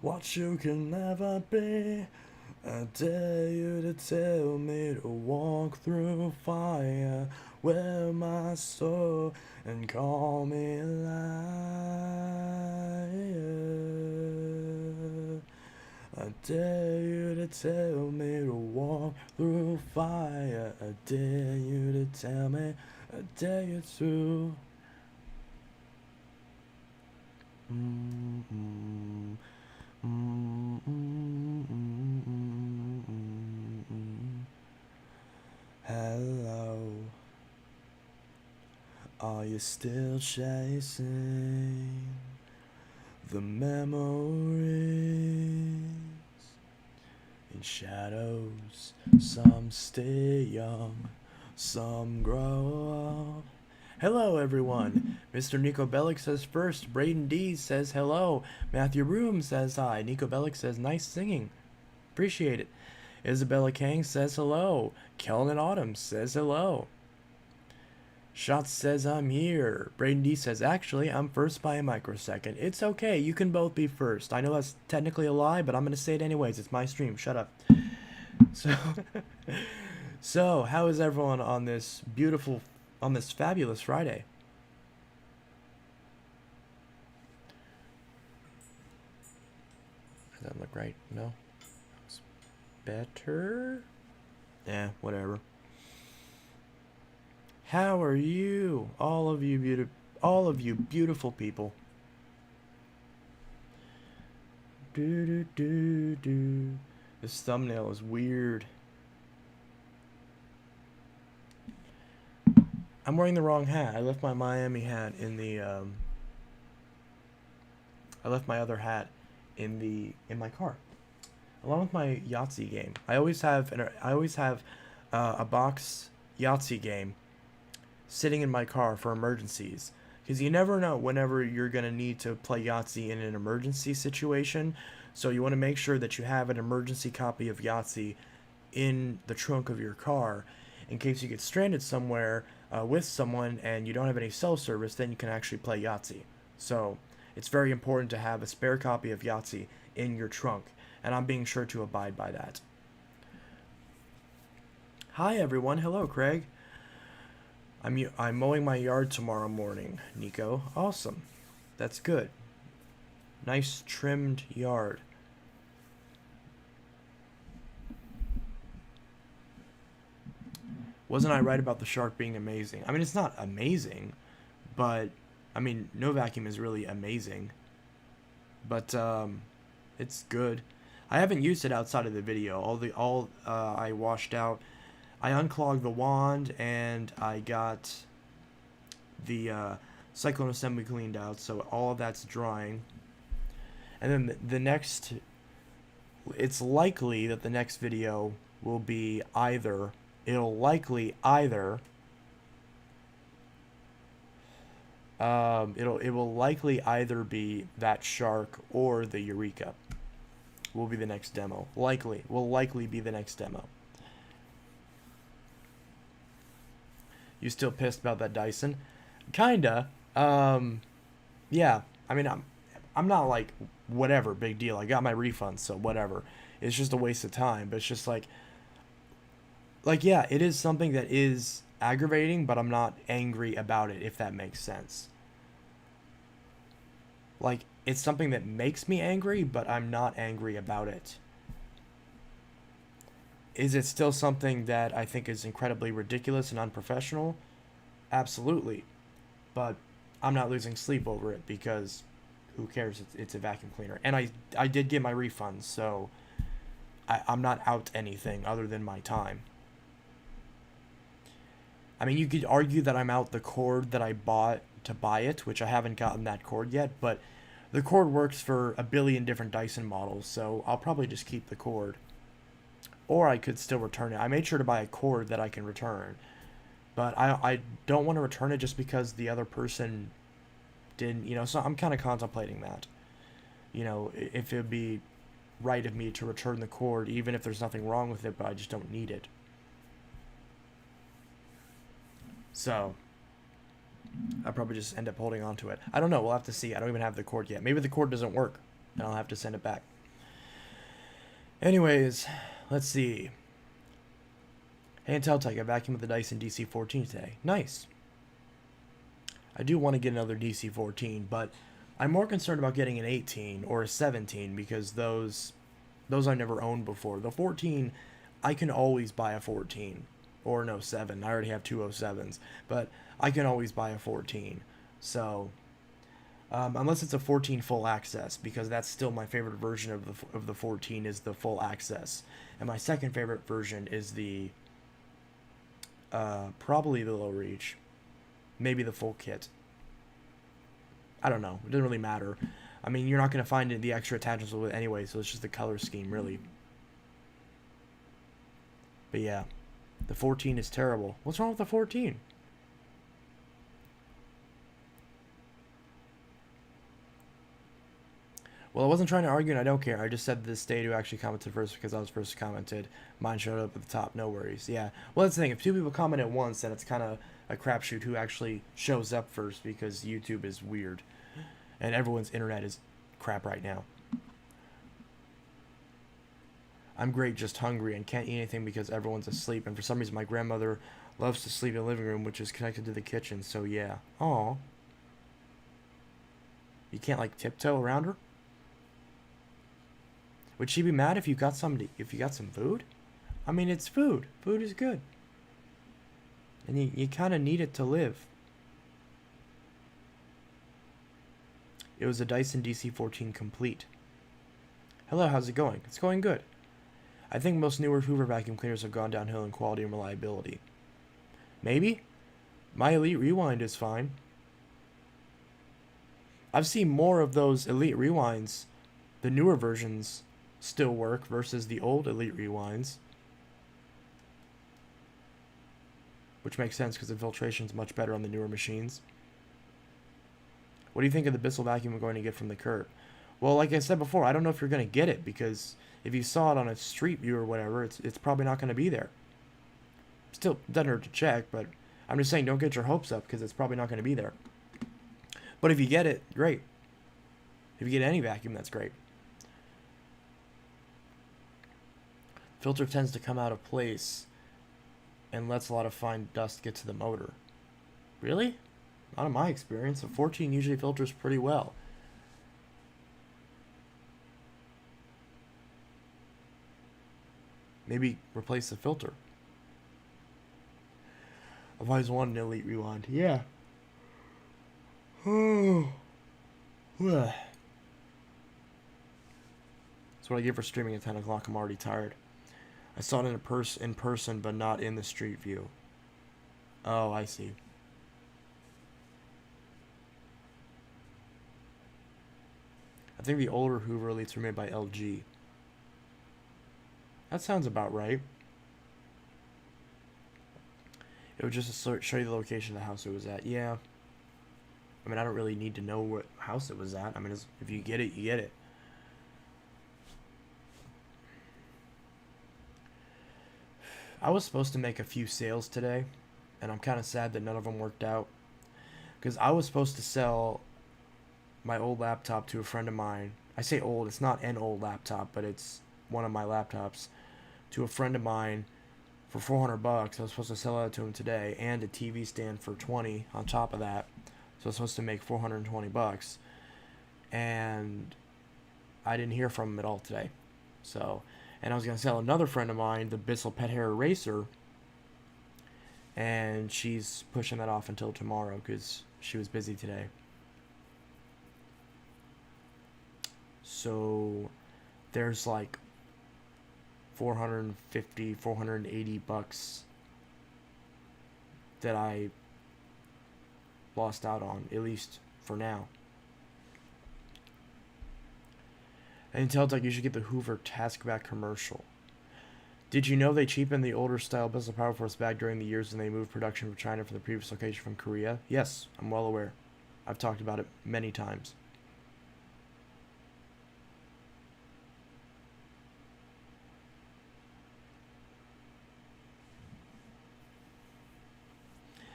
what you can never be. I dare you to tell me to walk through fire, wear my soul, and call me a liar. I dare you to tell me to walk through fire. I dare you to tell me. I dare you to. Mm-mm. Hello, are you still chasing the memories in shadows? Some stay young, some grow up. Hello, everyone. Mr. Nico Bellic says first. Braden D says hello. Matthew Broom says hi. Nico Bellic says nice singing. Appreciate it. Isabella Kang says hello. Kellen Autumn says hello. Shots says I'm here. Braden D says actually I'm first by a microsecond. It's okay. You can both be first. I know that's technically a lie, but I'm gonna say it anyways. It's my stream. Shut up. So, so how is everyone on this fabulous Friday? Does that look right? No? It's better? Yeah, whatever. How are you? All of you beautiful people. This thumbnail is weird. I'm wearing the wrong hat. I left my Miami hat in the I left my other hat in my car, along with my Yahtzee game. I always have a box Yahtzee game sitting in my car for emergencies, because you never know whenever you're gonna need to play Yahtzee in an emergency situation. So you want to make sure that you have an emergency copy of Yahtzee in the trunk of your car, in case you get stranded somewhere with someone and you don't have any cell service. Then you can actually play Yahtzee. So it's very important to have a spare copy of Yahtzee in your trunk, and I'm being sure to abide by that. Hi everyone. Hello, Craig. I'm mowing my yard tomorrow morning, Nico. Awesome. That's good. Nice trimmed yard. Wasn't I right about the shark being amazing? I mean, it's not amazing, but I mean, no vacuum is really amazing. But it's good. I haven't used it outside of the video. I washed out. I unclogged the wand and I got the cyclone assembly cleaned out, so all of that's drying. And then the next, it's likely that the next video will be either, it will likely either be that shark or the Eureka will be the next demo. Will likely be the next demo. You still pissed about that Dyson? Kinda. Yeah. I mean, I'm not like, whatever, big deal. I got my refund, so whatever. It's just a waste of time. But it's just like, yeah, it is something that is aggravating, but I'm not angry about it, if that makes sense. Like, it's something that makes me angry, but I'm not angry about it. Is it still something that I think is incredibly ridiculous and unprofessional? Absolutely. But I'm not losing sleep over it, because who cares? It's a vacuum cleaner. And I did get my refund, so I'm not out anything other than my time. I mean, you could argue that I'm out the cord that I bought to buy it, which I haven't gotten that cord yet, but the cord works for a billion different Dyson models, so I'll probably just keep the cord. Or I could still return it. I made sure to buy a cord that I can return. But I don't want to return it just because the other person didn't, so I'm kind of contemplating that. If it would be right of me to return the cord, even if there's nothing wrong with it, but I just don't need it. So, I'll probably just end up holding on to it. I don't know. We'll have to see. I don't even have the cord yet. Maybe the cord doesn't work, and I'll have to send it back. Anyways, let's see. Hey, and Telltale, I vacuumed with the Dyson DC-14 today. Nice. I do want to get another DC-14, but I'm more concerned about getting an 18 or a 17 because those I've never owned before. The 14, I can always buy a 14. Or no, 7. I already have two 07s. But I can always buy a 14. So, unless it's a 14 full access, because that's still my favorite version of the 14 is the full access. And my second favorite version is the, probably the low reach. Maybe the full kit. I don't know. It doesn't really matter. I mean, you're not going to find the extra attachments with it anyway, so it's just the color scheme, really. But yeah, the 14 is terrible. What's wrong with the 14? Well, I wasn't trying to argue and I don't care. I just said this State who actually commented first because I was first commented. Mine showed up at the top. No worries. Yeah. Well, that's the thing. If two people comment at once, then it's kind of a crapshoot who actually shows up first because YouTube is weird. And everyone's internet is crap right now. I'm great, just hungry and can't eat anything because everyone's asleep. And for some reason, my grandmother loves to sleep in the living room, which is connected to the kitchen. So yeah. Aw. You can't like tiptoe around her? Would she be mad if you got some food? I mean, it's food. Food is good. And you kind of need it to live. It was a Dyson DC-14 Complete. Hello, how's it going? It's going good. I think most newer Hoover vacuum cleaners have gone downhill in quality and reliability. Maybe? My Elite Rewind is fine. I've seen more of those Elite Rewinds, the newer versions, still work versus the old Elite Rewinds. Which makes sense because the filtration is much better on the newer machines. What do you think of the Bissell vacuum we're going to get from the Curb? Well, like I said before, I don't know if you're going to get it because if you saw it on a street view or whatever, it's probably not going to be there. Still, doesn't hurt to check, but I'm just saying don't get your hopes up because it's probably not going to be there. But if you get it, great. If you get any vacuum, that's great. Filter tends to come out of place and lets a lot of fine dust get to the motor. Really? Not in my experience. A 14 usually filters pretty well. Maybe replace the filter. I've always wanted an Elite Rewind. Yeah. Oh. That's what I get for streaming at 10 o'clock. I'm already tired. I saw it in person, but not in the street view. Oh, I see. I think the older Hoover Elites were made by LG. That sounds about right. It would just show you the location of the house it was at. Yeah. I mean, I don't really need to know what house it was at. I mean, if you get it, you get it. I was supposed to make a few sales today, and I'm kind of sad that none of them worked out. Because I was supposed to sell my old laptop to a friend of mine. I say old, it's not an old laptop, but it's one of my laptops. To a friend of mine for $400. I was supposed to sell that to him today, and a TV stand for $20 on top of that. So I was supposed to make $420. And I didn't hear from him at all today. So, and I was going to sell another friend of mine the Bissell Pet Hair Eraser, and she's pushing that off until tomorrow because she was busy today. So there's like $450, $480 that I lost out on, at least for now. And Telltale, you should get the Hoover Taskback commercial. Did you know they cheapened the older style Bissell Power Force bag during the years when they moved production from China from the previous location from Korea? Yes, I'm well aware. I've talked about it many times.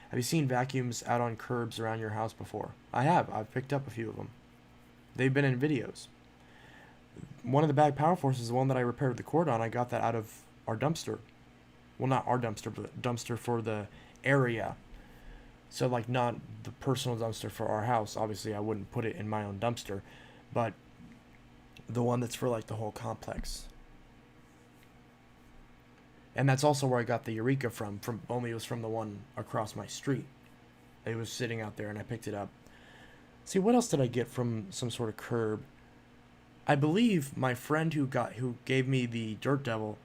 Have you seen vacuums out on curbs around your house before? I have. I've picked up a few of them. They've been in videos. One of the bag power forces, the one that I repaired the cord on, I got that out of our dumpster. Well, not our dumpster, but dumpster for the area. So, like, not the personal dumpster for our house. Obviously, I wouldn't put it in my own dumpster, but the one that's for, like, the whole complex. And that's also where I got the Eureka from. Only it was from the one across my street. It was sitting out there, and I picked it up. See, what else did I get from some sort of curb? I believe my friend who gave me the Dirt Devil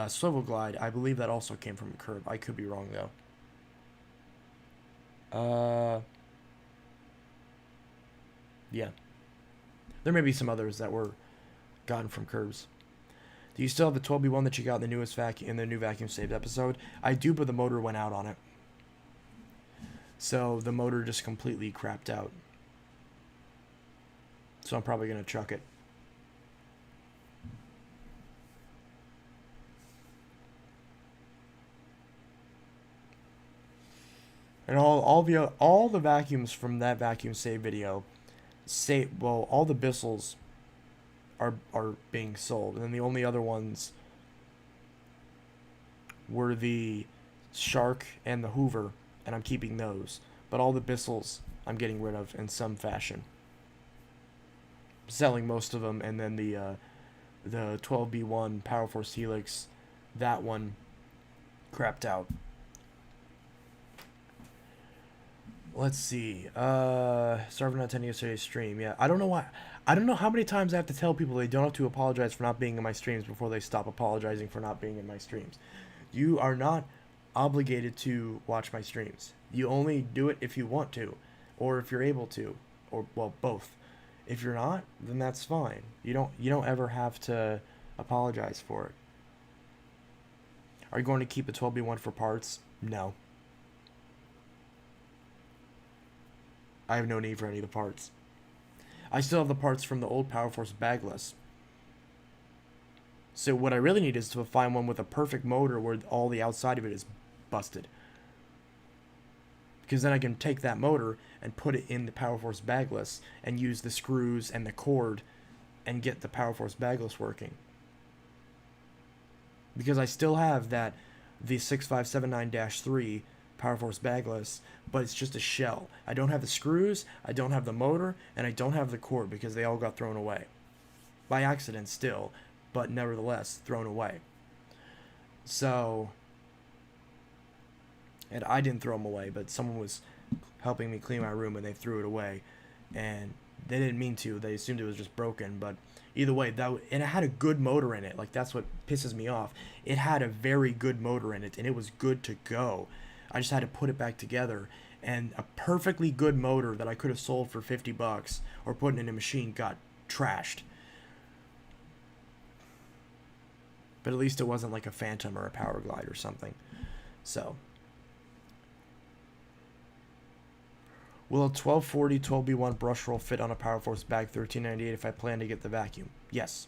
swivel glide, I believe that also came from a curb. I could be wrong, though. Yeah. There may be some others that were gotten from curbs. Do you still have the 12B1 that you got in the new vacuum saved episode? I do, but the motor went out on it. So the motor just completely crapped out. So I'm probably going to chuck it. And all the vacuums from that vacuum save video, all the Bissells are being sold, and then the only other ones were the Shark and the Hoover, and I'm keeping those. But all the Bissells I'm getting rid of in some fashion. Selling most of them, and then the 12B1 Power Force Helix, that one crapped out. Let's see. Sorry for not attending yesterday's stream. Yeah, I don't know why. I don't know how many times I have to tell people they don't have to apologize for not being in my streams before they stop apologizing for not being in my streams. You are not obligated to watch my streams. You only do it if you want to, or if you're able to, or, well, both. If you're not, then that's fine. You don't ever have to apologize for it. Are you going to keep a 12B1 for parts? No. I have no need for any of the parts. I still have the parts from the old Power Force bagless. So what I really need is to find one with a perfect motor where all the outside of it is busted. Because then I can take that motor and put it in the Power Force bagless and use the screws and the cord and get the Power Force bagless working. Because I still have the 6579-3 Power Force bagless, but it's just a shell. I don't have the screws, I don't have the motor, and I don't have the cord because they all got thrown away. By accident still, but nevertheless thrown away. So, and I didn't throw them away, but someone was helping me clean my room and they threw it away. And they didn't mean to, they assumed it was just broken, but either way, and it had a good motor in it. Like, that's what pisses me off. It had a very good motor in it, and it was good to go. I just had to put it back together, and a perfectly good motor that I could have sold for $50 or put in a machine got trashed. But at least it wasn't like a Phantom or a Power Glide or something. So, will a 1240 12B1 brush roll fit on a Power Force bag 1398 if I plan to get the vacuum? Yes.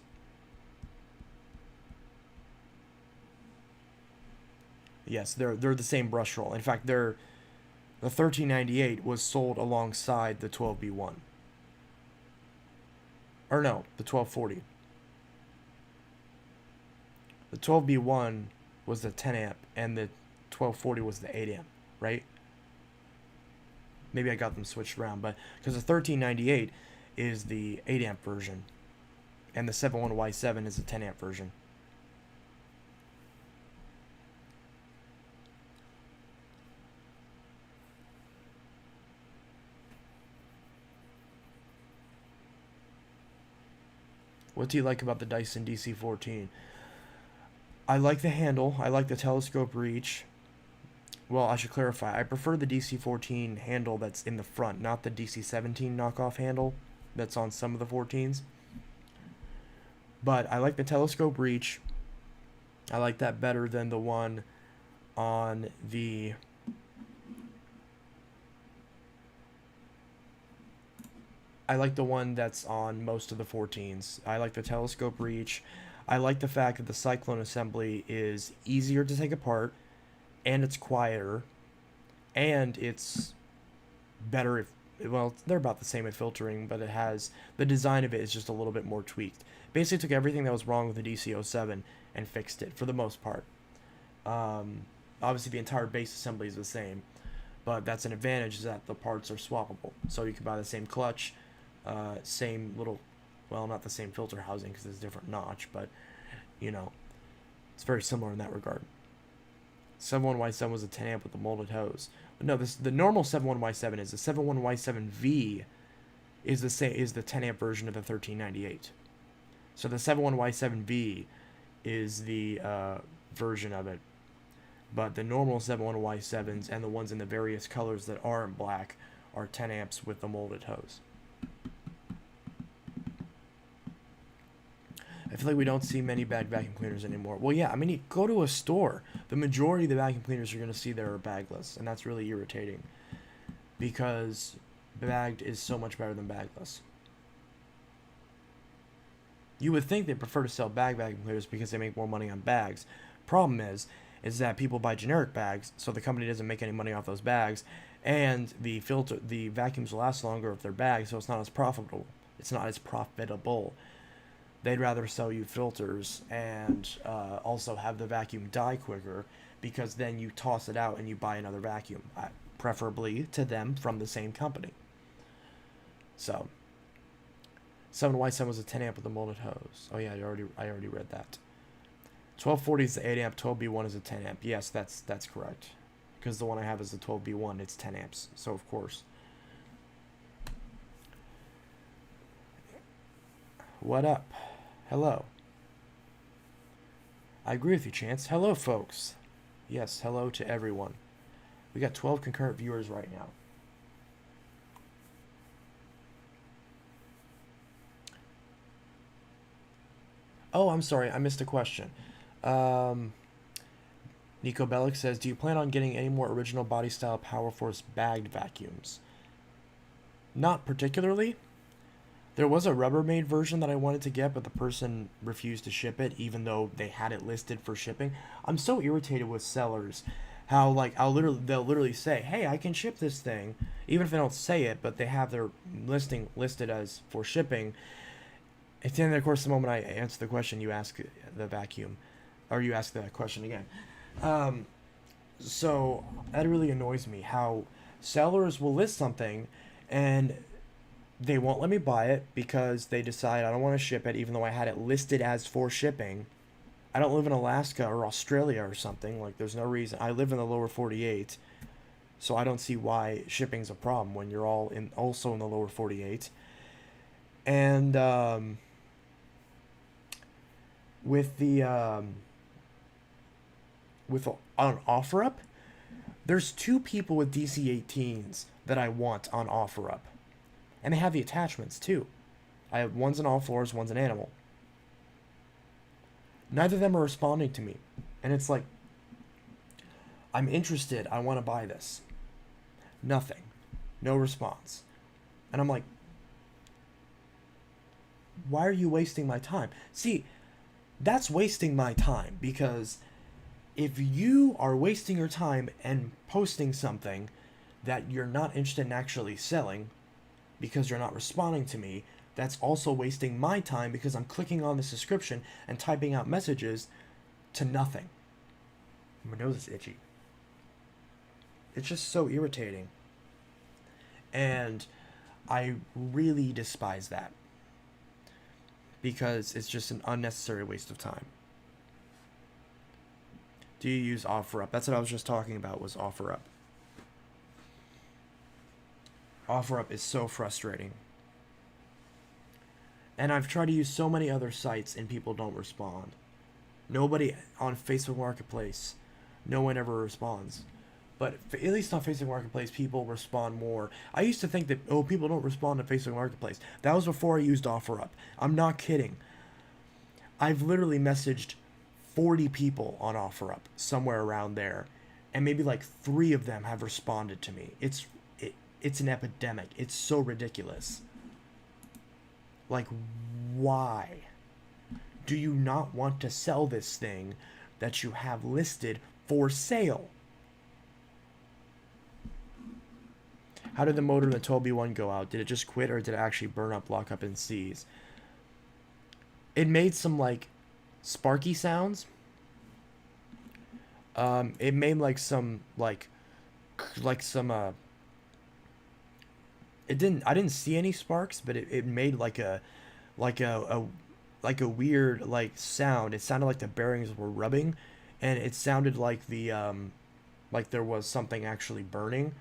Yes, they're the same brush roll. In fact, the 1398 was sold alongside the 12B1. Or no, the 1240. The 12B1 was the 10 amp and the 1240 was the 8 amp, right? Maybe I got them switched around, but because the 1398 is the 8 amp version and the 71Y7 is the 10 amp version. What do you like about the Dyson DC-14? I like the handle. I like the telescope reach. Well, I should clarify. I prefer the DC-14 handle that's in the front, not the DC-17 knockoff handle that's on some of the 14s. But I like the telescope reach. I like that better than the one on the... I like the one that's on most of the 14s. I like the telescope reach. I like the fact that the Cyclone assembly is easier to take apart, and it's quieter, and it's better well, they're about the same at filtering, but it has, the design of it is just a little bit more tweaked. Basically took everything that was wrong with the DC-07 and fixed it for the most part. Obviously the entire base assembly is the same, but that's an advantage, is that the parts are swappable. So you can buy the same clutch, same little, well, not the same filter housing because it's a different notch, but you know, it's very similar in that regard. 71Y7 was a 10 amp with a molded hose. But no, the normal 71Y7 is the 71Y7V is the 10 amp version of the 1398. So the 71Y7V is the version of it. But the normal 71Y7s and the ones in the various colors that aren't black are 10 amps with the molded hose. I feel like we don't see many bagged vacuum cleaners anymore. Well, yeah, I mean, you go to a store. The majority of the vacuum cleaners you're going to see there are bagless, and that's really irritating because bagged is so much better than bagless. You would think they prefer to sell bag vacuum cleaners because they make more money on bags. Problem is that people buy generic bags, so the company doesn't make any money off those bags, and the vacuums will last longer if they're bagged, so it's not as profitable. They'd rather sell you filters and also have the vacuum die quicker, because then you toss it out and you buy another vacuum, preferably to them from the same company. So 7Y7 was a 10 amp with a molded hose. Oh yeah, I already read that. 1240 is the 8 amp, 12B1 is a 10 amp. Yes, that's correct. Because the one I have is the 12B1, it's 10 amps. So of course. What up? Hello. I agree with you, Chance. Hello, folks. Yes, hello to everyone. We got 12 concurrent viewers right now. Oh, I'm sorry, I missed a question. Nico Bellic says, do you plan on getting any more original body style Power Force bagged vacuums? Not particularly. There was a Rubbermaid version that I wanted to get, but the person refused to ship it, even though they had it listed for shipping. I'm so irritated with sellers, how like they'll literally say, "Hey, I can ship this thing," even if they don't say it, but they have their listing listed as for shipping. And then, of course, the moment I answer the question, you ask the vacuum, or you ask the question again. So that really annoys me. How sellers will list something, and they won't let me buy it because they decide I don't want to ship it, even though I had it listed as for shipping. I don't live in Alaska or Australia or something. Like, there's no reason. I live in the lower 48, so I don't see why shipping's a problem when you're also in the lower 48. And with on OfferUp, there's 2 people with DC-18s that I want on OfferUp. And they have the attachments, too. One's an all floors, one's an animal. Neither of them are responding to me. And it's like, I'm interested, I want to buy this. Nothing. No response. And I'm like, why are you wasting my time? See, that's wasting my time, because if you are wasting your time and posting something that you're not interested in actually selling because you're not responding to me, that's also wasting my time, because I'm clicking on the subscription and typing out messages to nothing. My nose is itchy. It's just so irritating. And I really despise that, because it's just an unnecessary waste of time. Do you use OfferUp? That's what I was just talking about, was OfferUp. OfferUp is so frustrating. And I've tried to use so many other sites and people don't respond. Nobody on Facebook Marketplace, no one ever responds. But at least on Facebook Marketplace, people respond more. I used to think that, people don't respond to Facebook Marketplace. That was before I used OfferUp. I'm not kidding. I've literally messaged 40 people on OfferUp, somewhere around there, and maybe like 3 of them have responded to me. It's an epidemic. It's so ridiculous. Like, why do you not want to sell this thing that you have listed for sale? How did the motor in the Toby one go out? Did it just quit or did it actually burn up, lock up, and seize? It made some, like, sparky sounds. It made, like, some, like some, I didn't see any sparks, but it made, like a, like a, like a weird, like, sound. It sounded like the bearings were rubbing, and it sounded like like there was something actually burning.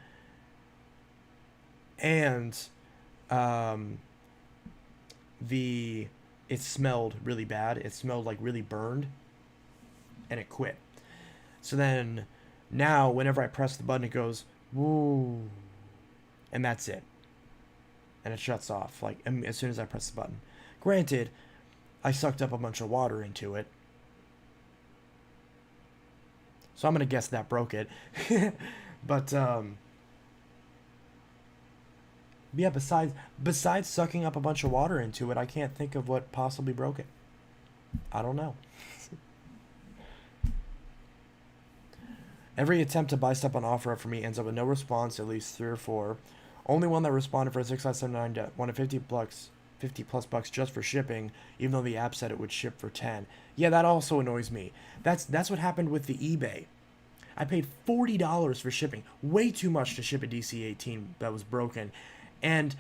And, um, it smelled really bad. It smelled like really burned, and it quit. So then, now whenever I press the button, it goes woo, and that's it, and it shuts off like as soon as I press the button. Granted, I sucked up a bunch of water into it, so I'm gonna guess that broke it. But yeah, besides sucking up a bunch of water into it, I can't think of what possibly broke it. I don't know. Every attempt to buy stuff on OfferUp for me ends up with no response, at least 3 or 4. Only one that responded for a 6579 wanted 50 plus bucks just for shipping, even though the app said it would ship for 10. Yeah, that also annoys me. That's what happened with the eBay. I paid $40 for shipping, way too much to ship a DC-18 that was broken, and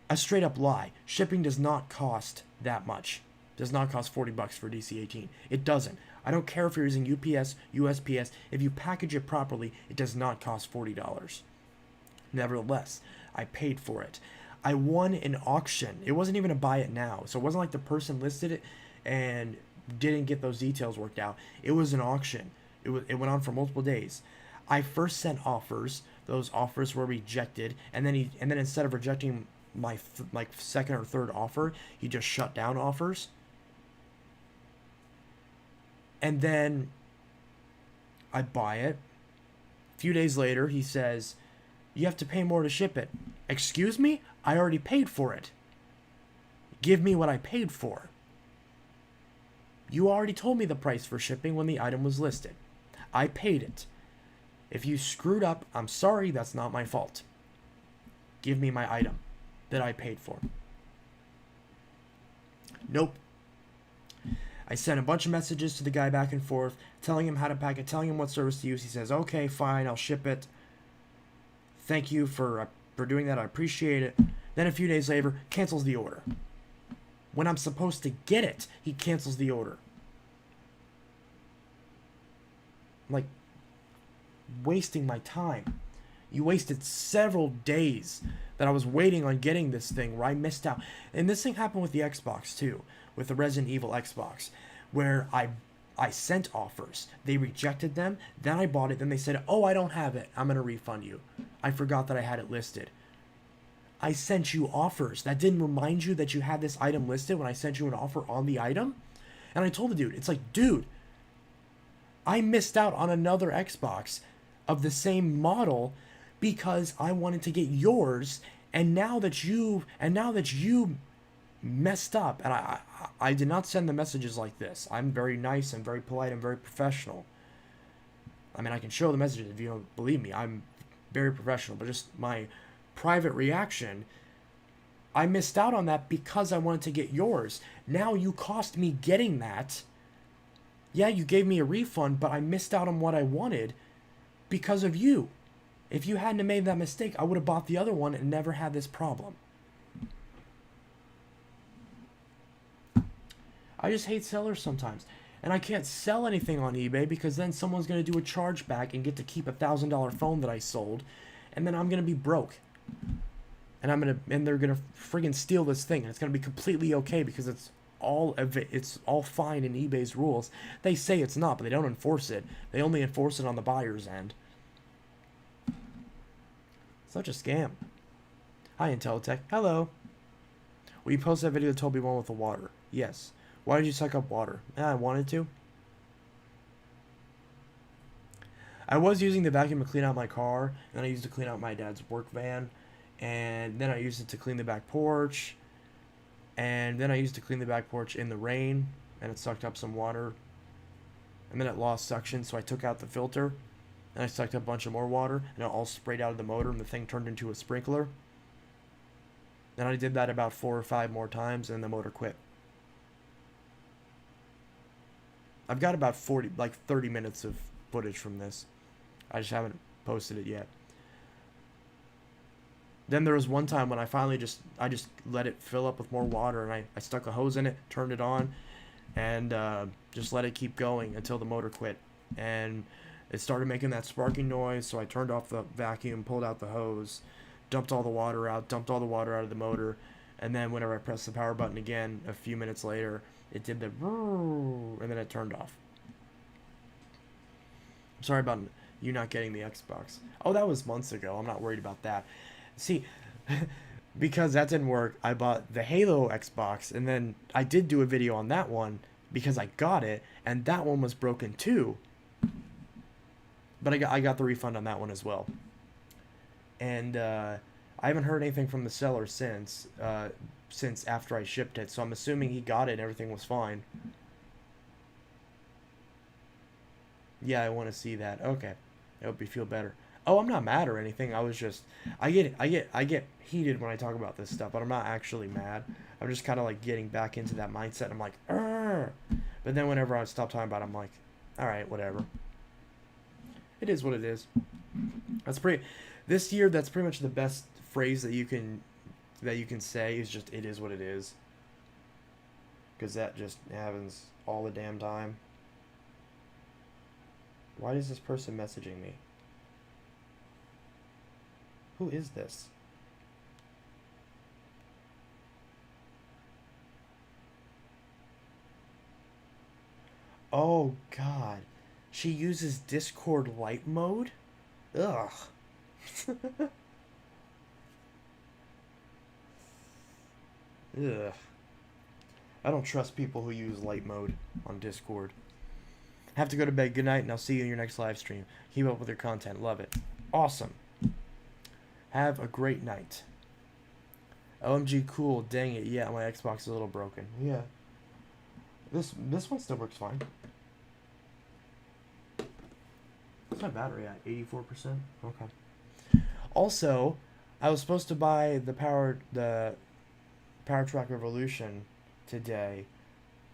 a straight up lie. Shipping does not cost that much. Does not cost 40 bucks for DC-18. It doesn't. I don't care if you're using UPS, USPS. If you package it properly, it does not cost $40. Nevertheless, I paid for it. I won an auction. It wasn't even a buy it now. So it wasn't like the person listed it and didn't get those details worked out. It was an auction. It went on for multiple days. I first sent offers. Those offers were rejected, and then instead of rejecting my second or third offer, he just shut down offers. And then I buy it. A few days later, he says, "You have to pay more to ship it." Excuse me? I already paid for it. Give me what I paid for. You already told me the price for shipping when the item was listed. I paid it. If you screwed up, I'm sorry, that's not my fault. Give me my item that I paid for. Nope. I sent a bunch of messages to the guy back and forth, telling him how to pack it, telling him what service to use. He says, "Okay, fine, I'll ship it. Thank you for doing that. I appreciate it." Then a few days later, cancels the order. When I'm supposed to get it, he cancels the order. Like, wasting my time. You wasted several days that I was waiting on getting this thing where I missed out. And this thing happened with the Xbox too, with the Resident Evil Xbox, where I sent offers. They rejected them. Then I bought it. Then they said, "Oh, I don't have it. I'm going to refund you. I forgot that I had it listed." I sent you offers. That didn't remind you that you had this item listed when I sent you an offer on the item? And I told the dude, it's like, dude, I missed out on another Xbox of the same model because I wanted to get yours, and now that you messed up, and I did not send the messages like this. I'm very nice and very polite and very professional. I mean, I can show the messages if you don't believe me. I'm very professional, but just my private reaction, I missed out on that because I wanted to get yours. Now you cost me getting that. Yeah, you gave me a refund, but I missed out on what I wanted because of you. If you hadn't made that mistake, I would have bought the other one and never had this problem. I just hate sellers sometimes. And I can't sell anything on eBay because then someone's going to do a chargeback and get to keep a $1,000 phone that I sold. And then I'm going to be broke. And they're going to friggin' steal this thing. And it's going to be completely okay because it's all fine in eBay's rules. They say it's not, but they don't enforce it. They only enforce it on the buyer's end. Such a scam. Hi, Intelitech. Hello. Will you post that video that told me one with the water? Yes. Why did you suck up water? I wanted to. I was using the vacuum to clean out my car, and then I used it to clean out my dad's work van, and then I used it to clean the back porch, and then I used it to clean the back porch in the rain, and it sucked up some water, and then it lost suction, so I took out the filter, And I sucked up a bunch of more water, and it all sprayed out of the motor, and the thing turned into a sprinkler. And I did that about 4 or 5 more times, and the motor quit. I've got about 30 minutes of footage from this. I just haven't posted it yet. Then there was one time when I finally just let it fill up with more water, and I stuck a hose in it, turned it on, and just let it keep going until the motor quit. And it started making that sparking noise, so I turned off the vacuum, pulled out the hose, dumped all the water out of the motor, and then whenever I pressed the power button again, a few minutes later, it did the and then it turned off. Sorry about you not getting the Xbox. Oh, that was months ago. I'm not worried about that. See, because that didn't work, I bought the Halo Xbox, and then I did do a video on that one because I got it, and that one was broken too. But I got the refund on that one as well. And I haven't heard anything from the seller since after I shipped it, so I'm assuming he got it and everything was fine. Yeah, I want to see that. Okay, I hope you feel better. Oh, I'm not mad or anything. I was just, I get heated when I talk about this stuff, but I'm not actually mad. I'm just kind of like getting back into that mindset. I'm like, Arr! But then whenever I stop talking about it, I'm like, all right, whatever. It is what it is. This year, that's pretty much the best phrase that you can say is just, it is what it is. Because that just happens all the damn time. Why is this person messaging me? Who is this? Oh, God. She uses Discord light mode? Ugh. Ugh. I don't trust people who use light mode on Discord. Have to go to bed. Good night, and I'll see you in your next live stream. Keep up with your content. Love it. Awesome. Have a great night. OMG cool. Dang it. Yeah, my Xbox is a little broken. Yeah. This one still works fine. What's my battery at? 84%? Okay. Also, I was supposed to buy the Power Track Revolution today,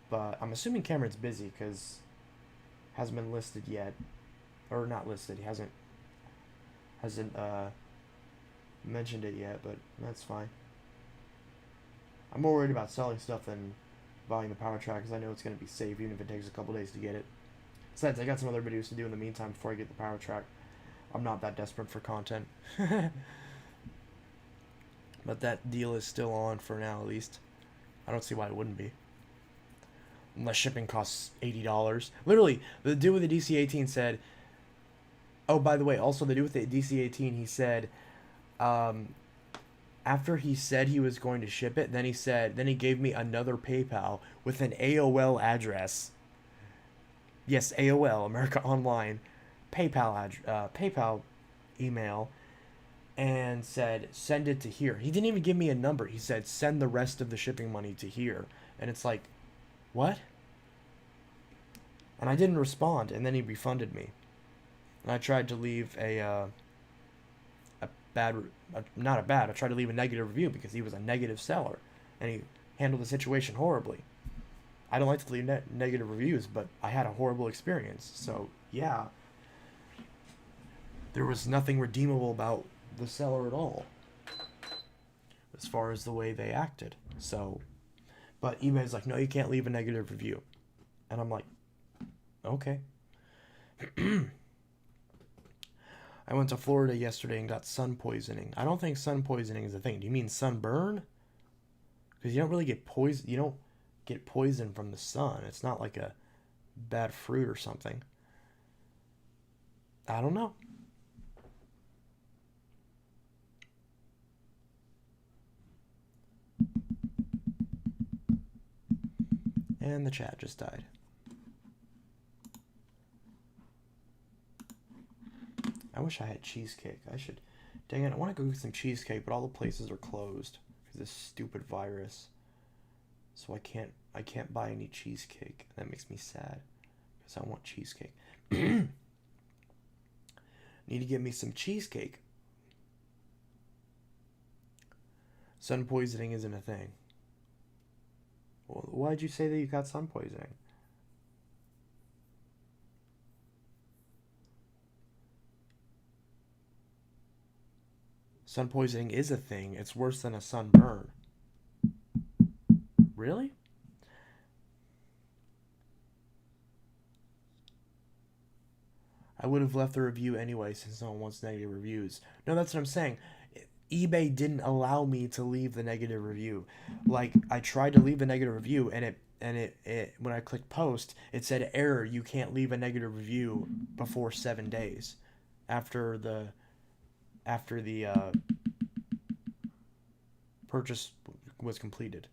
but I'm assuming Cameron's busy because hasn't been listed yet, or not listed. He hasn't mentioned it yet, but that's fine. I'm more worried about selling stuff than buying the Power Track because I know it's going to be safe even if it takes a couple days to get it. Besides, I got some other videos to do in the meantime before I get the Power Track. I'm not that desperate for content. But that deal is still on for now, at least. I don't see why it wouldn't be. Unless shipping costs $80. Literally, the dude with the DC-18 said... Oh, by the way, also the dude with the DC-18, he said... after he said he was going to ship it, then he gave me another PayPal with an AOL address. Yes, AOL, America Online, PayPal email, and said, send it to here. He didn't even give me a number. He said, send the rest of the shipping money to here. And it's like, what? And I didn't respond, and then he refunded me. And I tried to leave I tried to leave a negative review because he was a negative seller, and he handled the situation horribly. I don't like to leave negative reviews, but I had a horrible experience. So, yeah. There was nothing redeemable about the seller at all. As far as the way they acted. So, but eBay's like, no, you can't leave a negative review. And I'm like, okay. I went to Florida yesterday and got sun poisoning. I don't think sun poisoning is a thing. Do you mean sunburn? Because you don't really get poison. You don't get poison from the sun. It's not like a bad fruit or something. I don't know. And the chat just died. I wish I had cheesecake. I should. Dang it, I want to go get some cheesecake, but all the places are closed because this stupid virus. So I can't buy any cheesecake. That makes me sad because I want cheesecake. Need to get me some cheesecake. Sun poisoning isn't a thing. Well, why'd you say that you got sun poisoning? Sun poisoning is a thing. It's worse than a sunburn. Really? I would have left the review anyway since no one wants negative reviews. No, that's what I'm saying. eBay didn't allow me to leave the negative review. Like, I tried to leave a negative review, and it when I clicked post, it said error. You can't leave a negative review before 7 days after the purchase was completed.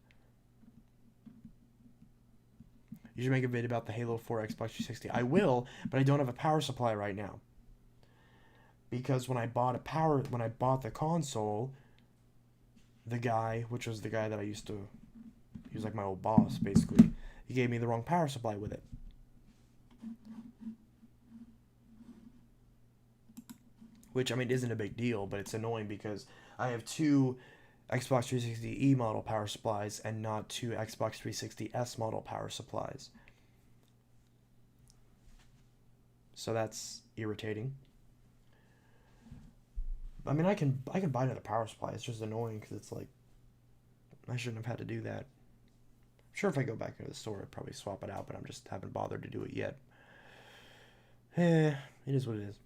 You should make a video about the Halo 4 Xbox 360. I will, but I don't have a power supply right now. Because when I bought the console, the guy, which was the guy that he was like my old boss, basically, he gave me the wrong power supply with it. Which, I mean, isn't a big deal, but it's annoying because I have two Xbox 360E model power supplies and not two Xbox 360S model power supplies. So that's irritating. I mean, I can buy another power supply. It's just annoying because it's like, I shouldn't have had to do that. I'm sure if I go back into the store, I'd probably swap it out, but I just haven't bothered to do it yet. It is what it is.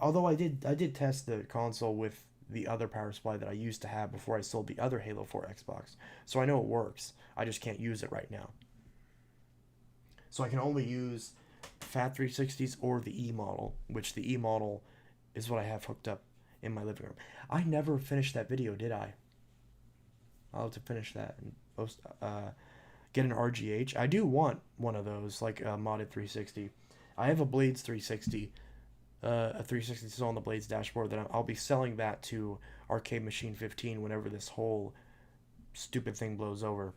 Although I did test the console with the other power supply that I used to have before I sold the other Halo 4 Xbox. So I know it works. I just can't use it right now. So I can only use Fat 360s or the E model, which the E model is what I have hooked up in my living room. I never finished that video, did I? I'll have to finish that and post, get an RGH. I do want one of those, like a modded 360. I have a Blades 360. A 360 is on the Blades dashboard that I'll be selling that to Arcade Machine 15 whenever this whole stupid thing blows over.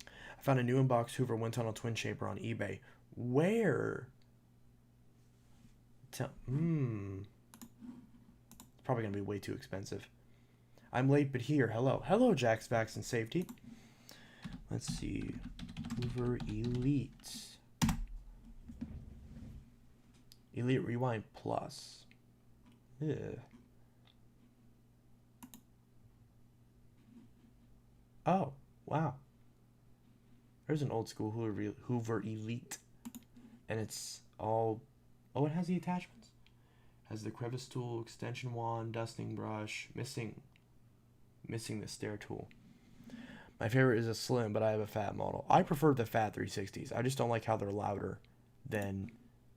I found a new inbox Hoover wind tunnel twin chamber on eBay. Where? It's probably gonna be way too expensive. I'm late, but here. Hello, Jack's Vax and Safety. Let's see, Hoover Elite. Elite Rewind Plus. Ugh. Oh, wow. There's an old school Hoover Elite. And it's all... Oh, it has the attachments. Has the crevice tool, extension wand, dusting brush. Missing the stair tool. My favorite is a slim, but I have a fat model. I prefer the fat 360s. I just don't like how they're louder than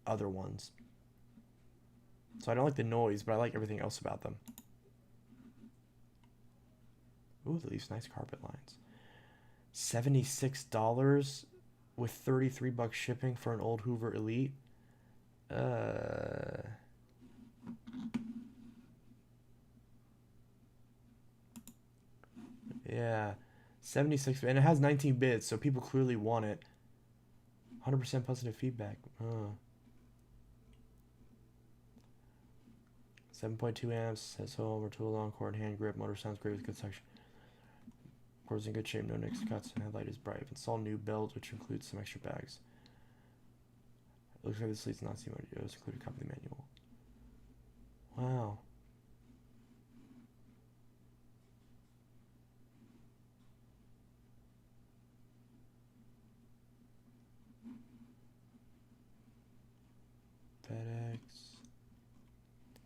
other ones. So I don't like the noise, but I like everything else about them. Ooh, these nice carpet lines. $76 with $33 shipping for an old Hoover Elite. Yeah, 76, and it has 19 bits, so people clearly want it. 100% positive feedback. 7.2 amps, has home, tool, long cord, hand grip, motor sounds great with good suction. Cord's in good shape, no nicks, cuts, and headlight is bright. Install new belt, which includes some extra bags. It looks like this leads not see what it does, include a company manual. Wow. FedEx.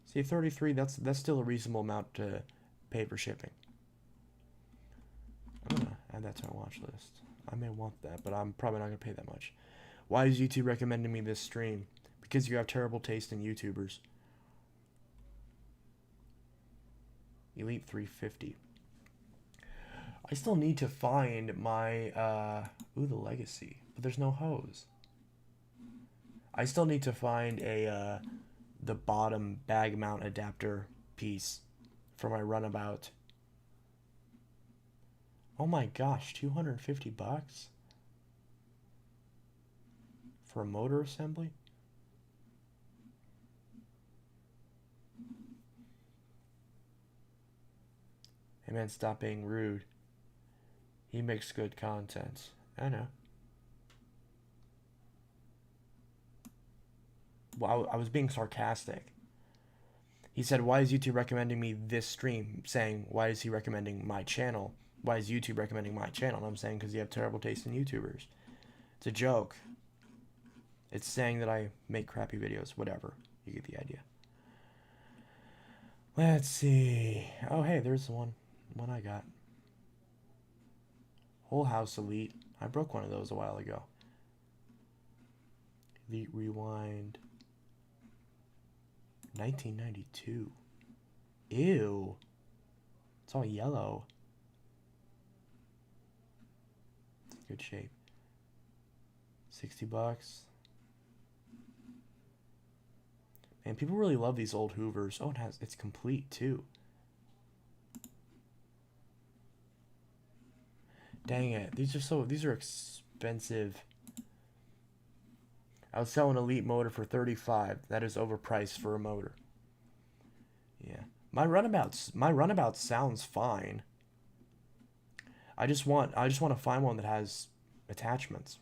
See, 33, that's still a reasonable amount to pay for shipping. I'm gonna add that to my watch list. I may want that, but I'm probably not gonna pay that much. Why is YouTube recommending me this stream? Because you have terrible taste in YouTubers. Elite 350. I still need to find my the Legacy, but there's no hose. I still need to find a the bottom bag mount adapter piece for my runabout. Oh my gosh, $250 for a motor assembly? Hey man, stop being rude. He makes good content. I know. Well, I was being sarcastic. He said, why is YouTube recommending me this stream? Saying, why is he recommending my channel? Why is YouTube recommending my channel? And I'm saying, because you have terrible taste in YouTubers. It's a joke. It's saying that I make crappy videos. Whatever. You get the idea. Let's see. Oh, hey, there's the one I got. Whole House Elite. I broke one of those a while ago. Elite Rewind. 1992. Ew. It's all yellow. Good shape. $60. Man, people really love these old Hoovers. Oh, it's complete too. Dang it. These are expensive. I was selling an Elite motor for $35. That is overpriced for a motor. Yeah. My runabout sounds fine. I just want to find one that has attachments.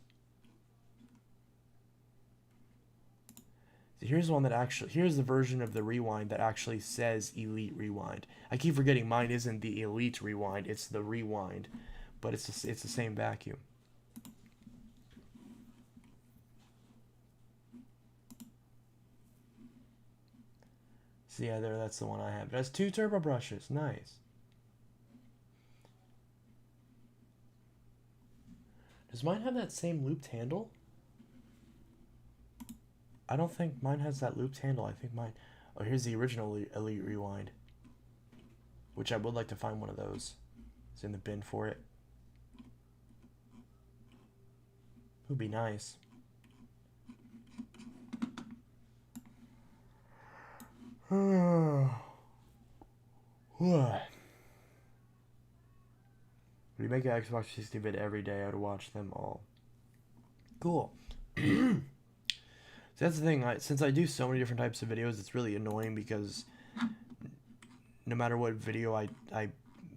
So here's one that here's the version of the Rewind that actually says Elite Rewind. I keep forgetting mine isn't the Elite Rewind, it's the Rewind, but it's the same vacuum. So yeah, that's the one I have. It has 2 turbo brushes. Nice. Does mine have that same looped handle? I don't think mine has that looped handle. I think mine... Oh, here's the original Elite Rewind. Which I would like to find one of those. It's in the bin for it. Would be nice. What? We make an Xbox 60-bit every day. I would watch them all. Cool. So that's the thing. Since I do so many different types of videos, it's really annoying because no matter what video I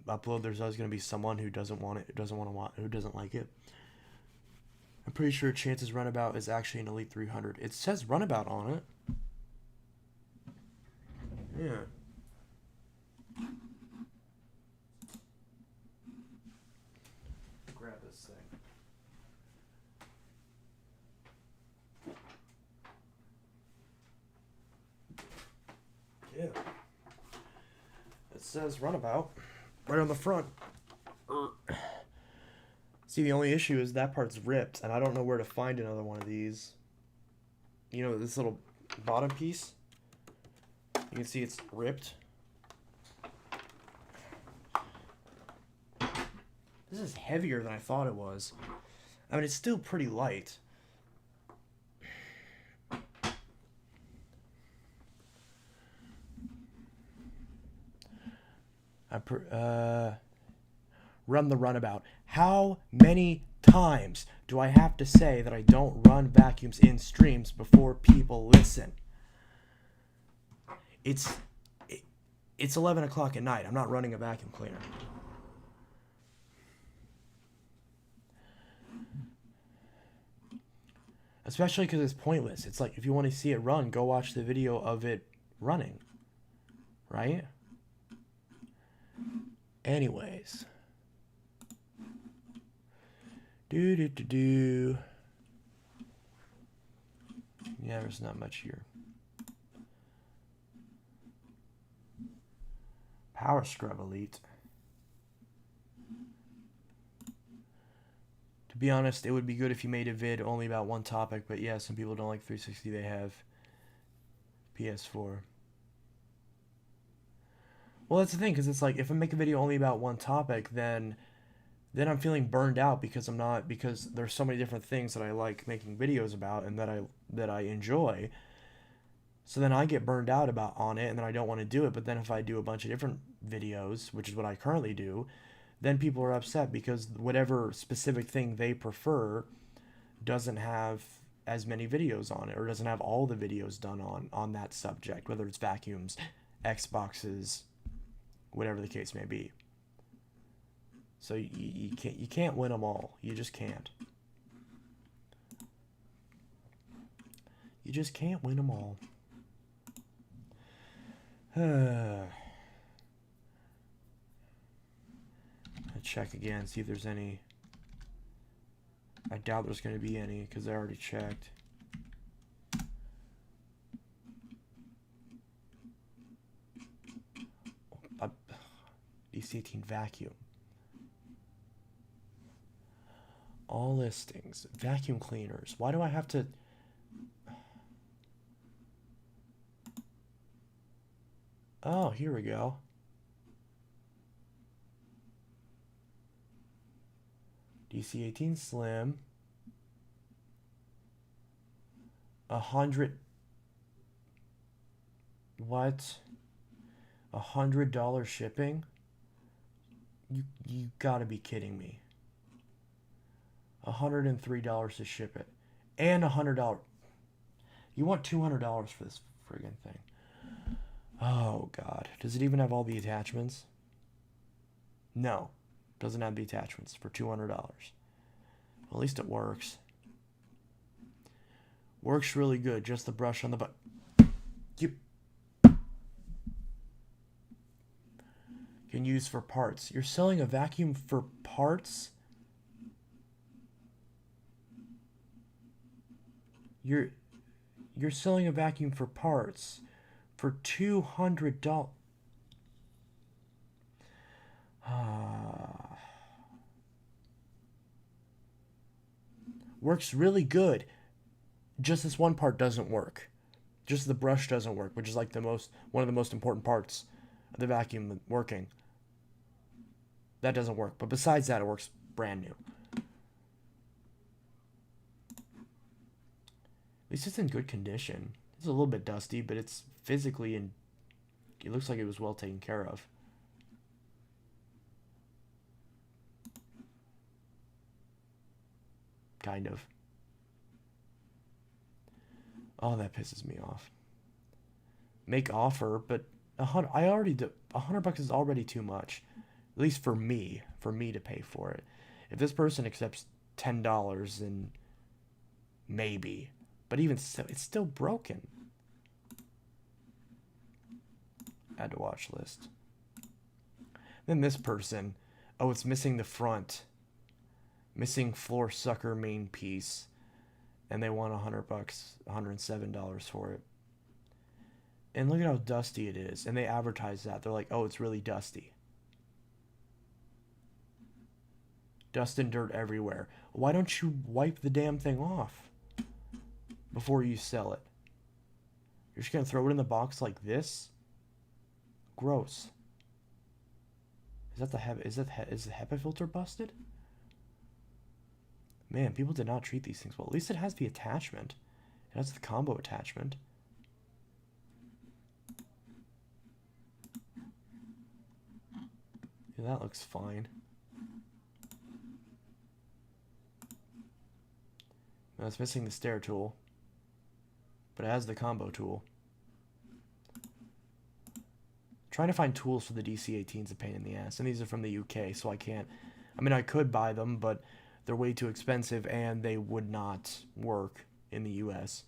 upload, there's always going to be someone who doesn't want it, who doesn't like it. I'm pretty sure Chance's Runabout is actually an Elite 300. It says Runabout on it. Yeah. Grab this thing. Yeah. It says Runabout right on the front. See, the only issue is that part's ripped, and I don't know where to find another one of these. You know, this little bottom piece? You can see it's ripped. This is heavier than I thought it was. I mean, it's still pretty light. Run the Runabout. How many times do I have to say that I don't run vacuums in streams before people listen? It's 11 o'clock at night. I'm not running a vacuum cleaner. Especially because it's pointless. It's like, if you want to see it run, go watch the video of it running. Right? Anyways. Yeah, there's not much here. Power Scrub Elite. To be honest, it would be good if you made a vid only about one topic, but yeah, some people don't like 360, they have PS4. Well, that's the thing, because it's like, if I make a video only about one topic, then I'm feeling burned out because there's so many different things that I like making videos about and that I enjoy. So then I get burned out on it, and then I don't want to do it. But then if I do a bunch of different videos, which is what I currently do, then people are upset because whatever specific thing they prefer doesn't have as many videos on it, or doesn't have all the videos done on that subject, whether it's vacuums, Xboxes, whatever the case may be. So you can't win them all. You just can't. You just can't win them all. Check again, see if there's any. I doubt there's going to be any because I already checked. DC18 vacuum. All listings. Vacuum cleaners. Why do I have to... Oh, here we go. DC18 Slim. 100. What? $100 shipping? You gotta be kidding me. $103 to ship it. And $100. You want $200 for this friggin' thing. Oh, God. Does it even have all the attachments? No. Doesn't have the attachments for $200. Well, at least it works. Works really good. Just the brush on the butt. You can use for parts. You're selling a vacuum for parts? You're selling a vacuum for parts for $200. Works really good. Just this one part doesn't work. Just the brush doesn't work, which is like one of the most important parts of the vacuum working. That doesn't work, but besides that, it works brand new. At least it's in good condition. It's a little bit dusty, but it's physically in... It looks like it was well taken care of. Kind of. Oh, that pisses me off. Make offer, but $100 is already too much. At least for me to pay for it. If this person accepts $10, then maybe. But even so, it's still broken. Add to watch list. Then this person, oh, it's missing the front. Missing floor sucker main piece. And they want $100, $107 for it. And look at how dusty it is. And they advertise that. They're like, oh, it's really dusty. Dust and dirt everywhere. Why don't you wipe the damn thing off before you sell it? You're just going to throw it in the box like this? Gross. Is that the is the HEPA filter busted? Man, people did not treat these things well. At least it has the attachment. It has the combo attachment. Yeah, that looks fine. Now it's missing the stair tool. But it has the combo tool. Trying to find tools for the DC18 is a pain in the ass. And these are from the UK, so I can't... I mean, I could buy them, but they're way too expensive, and they would not work in the US.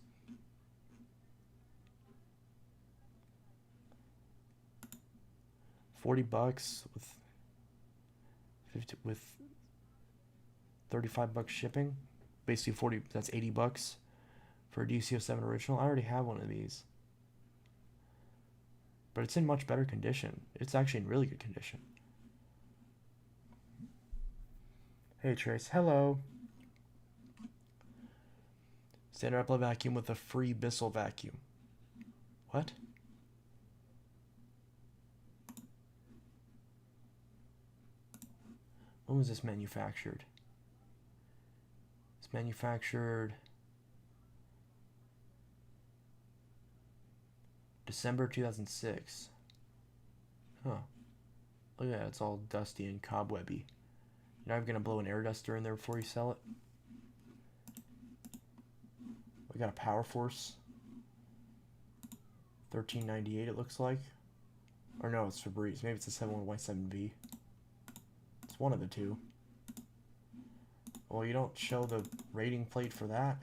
$40 with $35 shipping. Basically 40, that's $80 for a DC07 original. I already have one of these. But it's in much better condition. It's actually in really good condition. Hey Trace, hello. Standard Apple vacuum with a free Bissell vacuum. What? When was this manufactured? It's manufactured December 2006. Huh. Look at that, it's all dusty and cobwebby. You're not even gonna blow an air duster in there before you sell it. We got a Power Force 1398 it looks like. Or no, it's Febreze. Maybe it's a 71Y7V. It's It's one of the two. Well, you don't show the rating plate for that.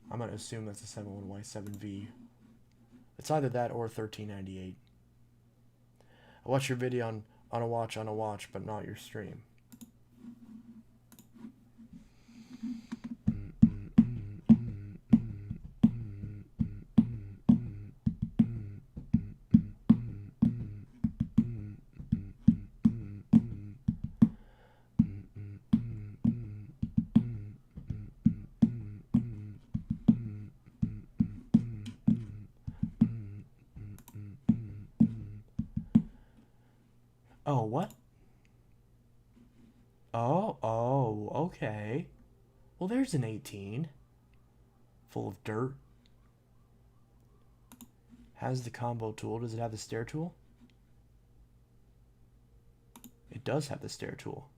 I'm going to assume that's a 71Y7V. It's either that or 1398. I watch your video on a watch, but not your stream. Oh, what? Oh, okay. Well, there's an 18. Full of dirt. Has the combo tool. Does it have the stair tool? It does have the stair tool.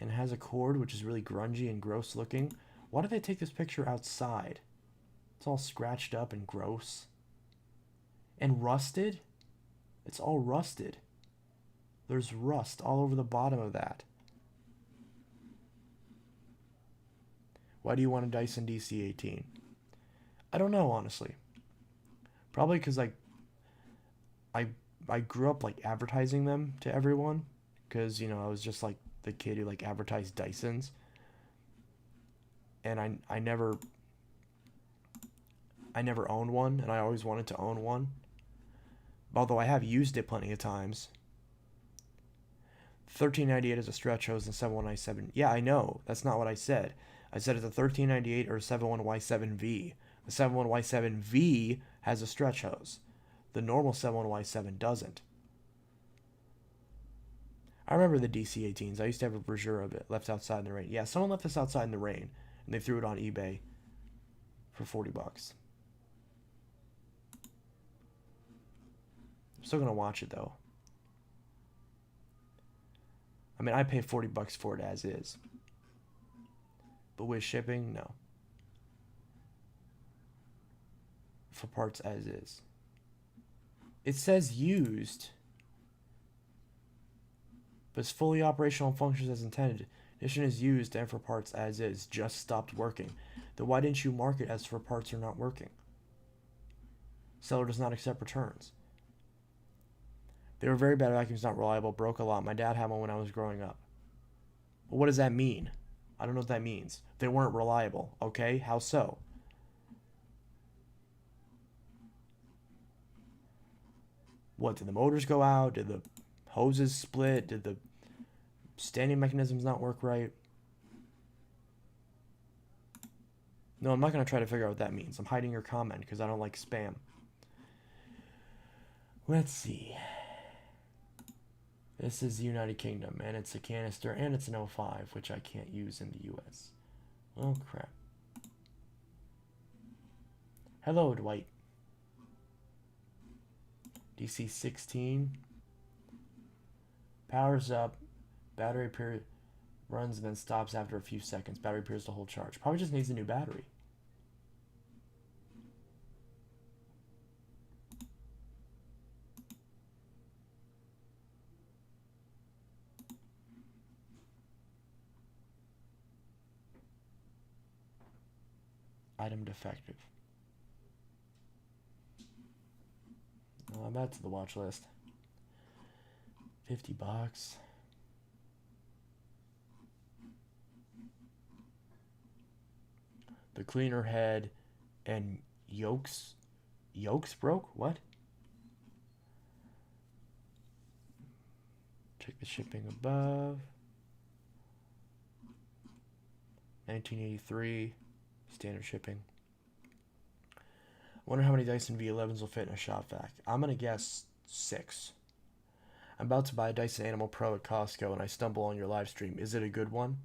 And it has a cord, which is really grungy and gross looking. Why did they take this picture outside? It's all scratched up and gross. And rusted? It's all rusted. There's rust all over the bottom of that. Why do you want a Dyson DC-18? I don't know, honestly. Probably because I grew up like advertising them to everyone. Because, you know, I was just like the kid who like advertised Dysons. And I never owned one, and I always wanted to own one. Although I have used it plenty of times. 1398 is a stretch hose and 71Y7. Yeah, I know. That's not what I said. I said it's a 1398 or a 71Y7V. The 71Y7V has a stretch hose. The normal 71Y7 doesn't. I remember the DC-18s. I used to have a brochure of it left outside in the rain. Yeah, someone left this outside in the rain, and they threw it on eBay for 40 bucks. I'm still going to watch it, though. I mean, I pay 40 bucks for it as is. But with shipping, no. For parts as is. It says used, but it's fully operational and functions as intended. Edition is used and for parts as is, just stopped working. Then why didn't you mark it as for parts are not working? Seller does not accept returns. They were very bad vacuums, not reliable, broke a lot. My dad had one when I was growing up. Well, what does that mean? I don't know what that means. They weren't reliable, okay? How so? What, did the motors go out? Did the hoses split? Did the standing mechanisms not work right? No, I'm not going to try to figure out what that means. I'm hiding your comment because I don't like spam. Let's see. This is the United Kingdom, and it's a canister, and it's an 05, which I can't use in the US. Oh, crap. Hello, Dwight. DC-16. Powers up. Battery period runs and then stops after a few seconds. Battery appears to hold charge. Probably just needs a new battery. Item defective. That's the watch list. 50 bucks. The cleaner head and yokes broke? What? Check the shipping above. 1983 standard shipping. Wonder how many Dyson V11s will fit in a shop vac. I'm gonna guess 6. I'm about to buy a Dyson Animal Pro at Costco and I stumble on your live stream. Is it a good one?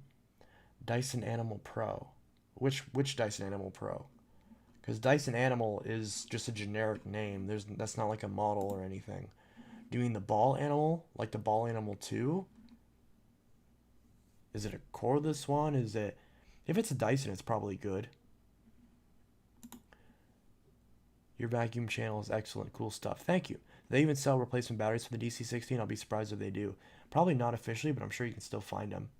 Dyson Animal Pro. Which Dyson Animal Pro? Because Dyson Animal is just a generic name. That's not like a model or anything. Do you mean the ball animal? Like the ball animal 2? Is it a cordless one? Is it... If it's a Dyson, it's probably good. Your vacuum channel is excellent. Cool stuff. Thank you. They even sell replacement batteries for the DC-16. I'll be surprised if they do. Probably not officially, but I'm sure you can still find them.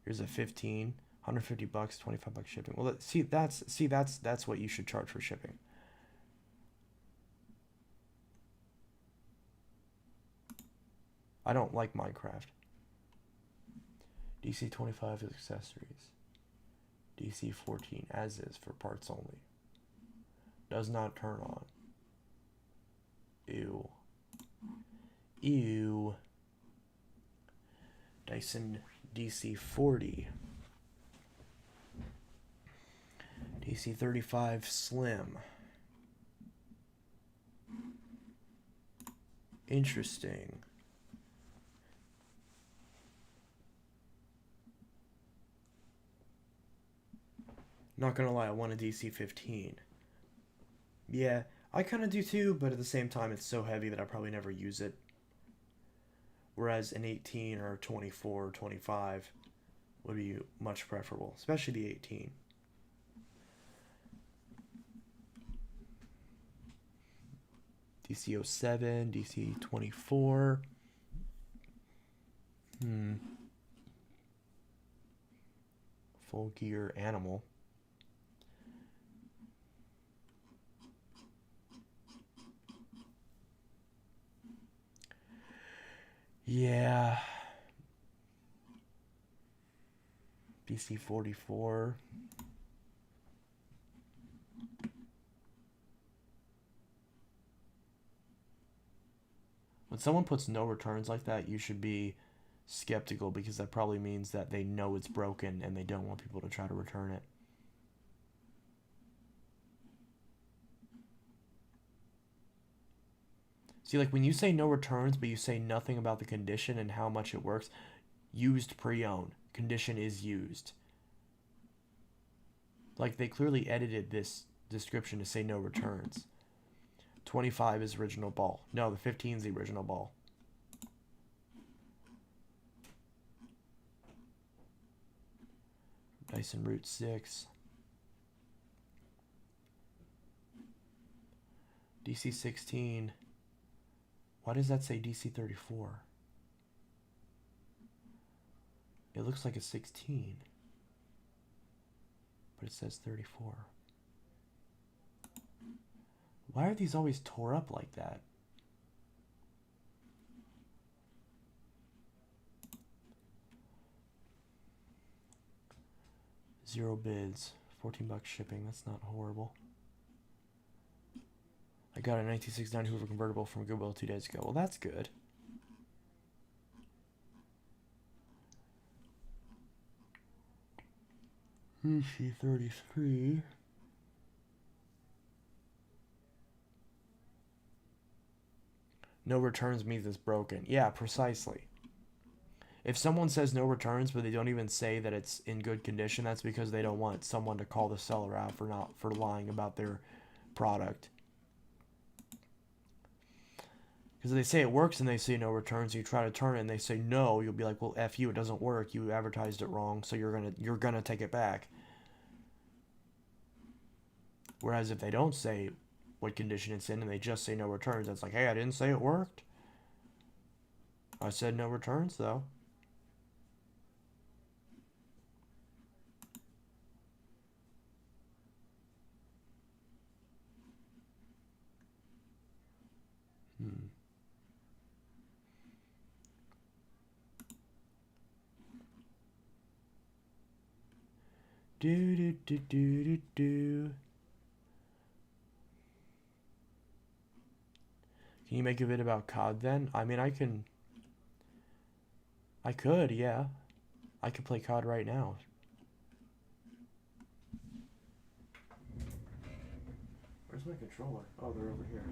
Here's a 15, 150 bucks, 25 bucks shipping. Well, that's what you should charge for shipping. I don't like Minecraft. DC-25 is accessories. DC-14 as is for parts only. Does not turn on. Ew. Ew. Dyson DC-40. DC-35 Slim. Interesting. Not gonna lie, I want a DC-15. Yeah, I kind of do too, but at the same time, it's so heavy that I probably never use it. Whereas an 18 or 24 or 25 would be much preferable, especially the 18. DC-07, DC-24. Full gear animal. Yeah. DC-44. When someone puts no returns like that, you should be skeptical because that probably means that they know it's broken and they don't want people to try to return it. See, like when you say no returns, but you say nothing about the condition and how much it works, used pre-owned. Condition is used. Like they clearly edited this description to say no returns. 25 is original ball. No, the 15 is the original ball. Dyson Root 6. DC-16. Why does that say DC-34? It looks like a 16. But it says 34. Why are these always tore up like that? Zero bids. 14 bucks shipping. That's not horrible. I got a 1969 Hoover convertible from Goodwill 2 days ago. Well, that's good. DC-33. No returns means it's broken. Yeah, precisely. If someone says no returns, but they don't even say that it's in good condition, that's because they don't want someone to call the seller out for lying about their product. Because if they say it works and they say no returns, you try to turn it and they say no, you'll be like, well, F you, it doesn't work. You advertised it wrong, so you're gonna take it back. Whereas if they don't say what condition it's in and they just say no returns, that's like, hey, I didn't say it worked. I said no returns though. Do do do do do do. Can you make a vid about COD then? I mean, I could, yeah. I could play COD right now. Where's my controller? Oh, they're over here.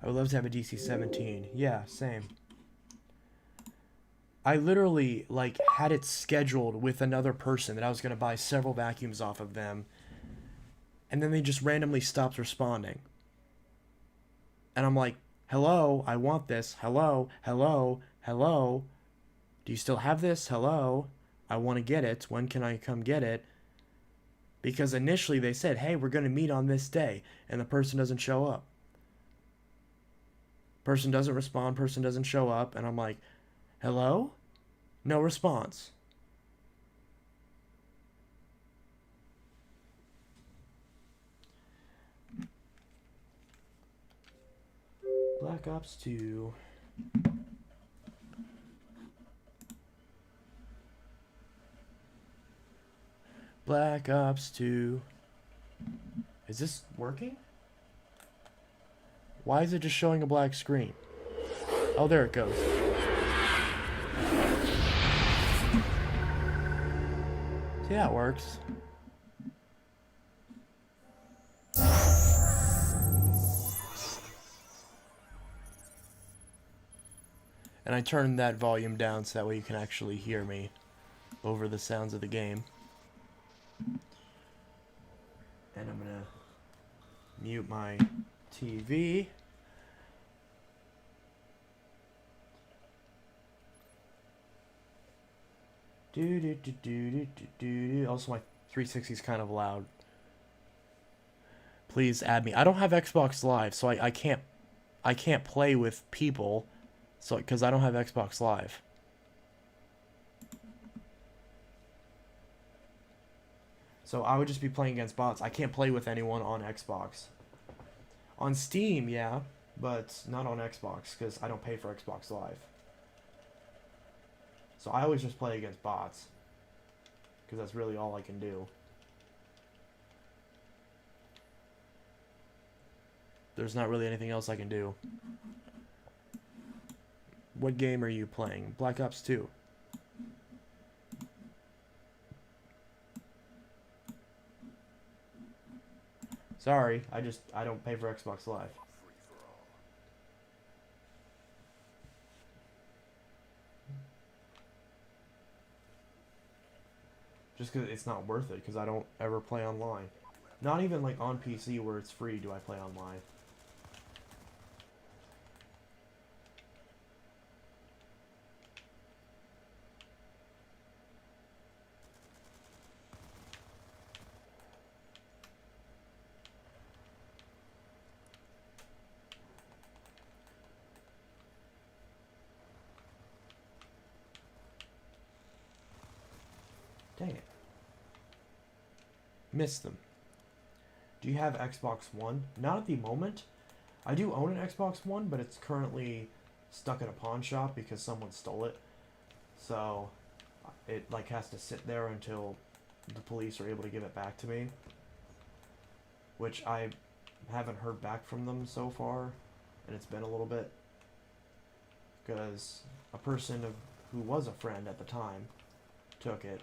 I would love to have a DC-17. Yeah, same. I literally like had it scheduled with another person that I was going to buy several vacuums off of them, and then they just randomly stopped responding. And I'm like, "Hello, I want this. Hello, hello, hello. Do you still have this? Hello. I want to get it. When can I come get it?" Because initially they said, "Hey, we're going to meet on this day," and the person doesn't show up. Person doesn't respond, person doesn't show up, and I'm like, "Hello?" No response. Black Ops 2. Black Ops 2. Is this working? Why is it just showing a black screen? Oh, there it goes. See how it works. And I turned that volume down so that way you can actually hear me over the sounds of the game. And I'm gonna mute my TV. Also, my 360 is kind of loud. Please add me. I don't have Xbox Live, so I can't play with people, so because I don't have Xbox Live. So I would just be playing against bots. I can't play with anyone on Xbox. On Steam, yeah, but not on Xbox because I don't pay for Xbox Live. So I always just play against bots because that's really all I can do. There's not really anything else I can do. What game are you playing? Black Ops 2. Sorry, I don't pay for Xbox Live. Just because it's not worth it, because I don't ever play online. Not even like on PC where it's free do I play online. Dang it. Missed them. Do you have Xbox One? Not at the moment. I do own an Xbox One, but it's currently stuck in a pawn shop because someone stole it. So it like has to sit there until the police are able to give it back to me. Which I haven't heard back from them so far, and it's been a little bit. Because a person who was a friend at the time took it.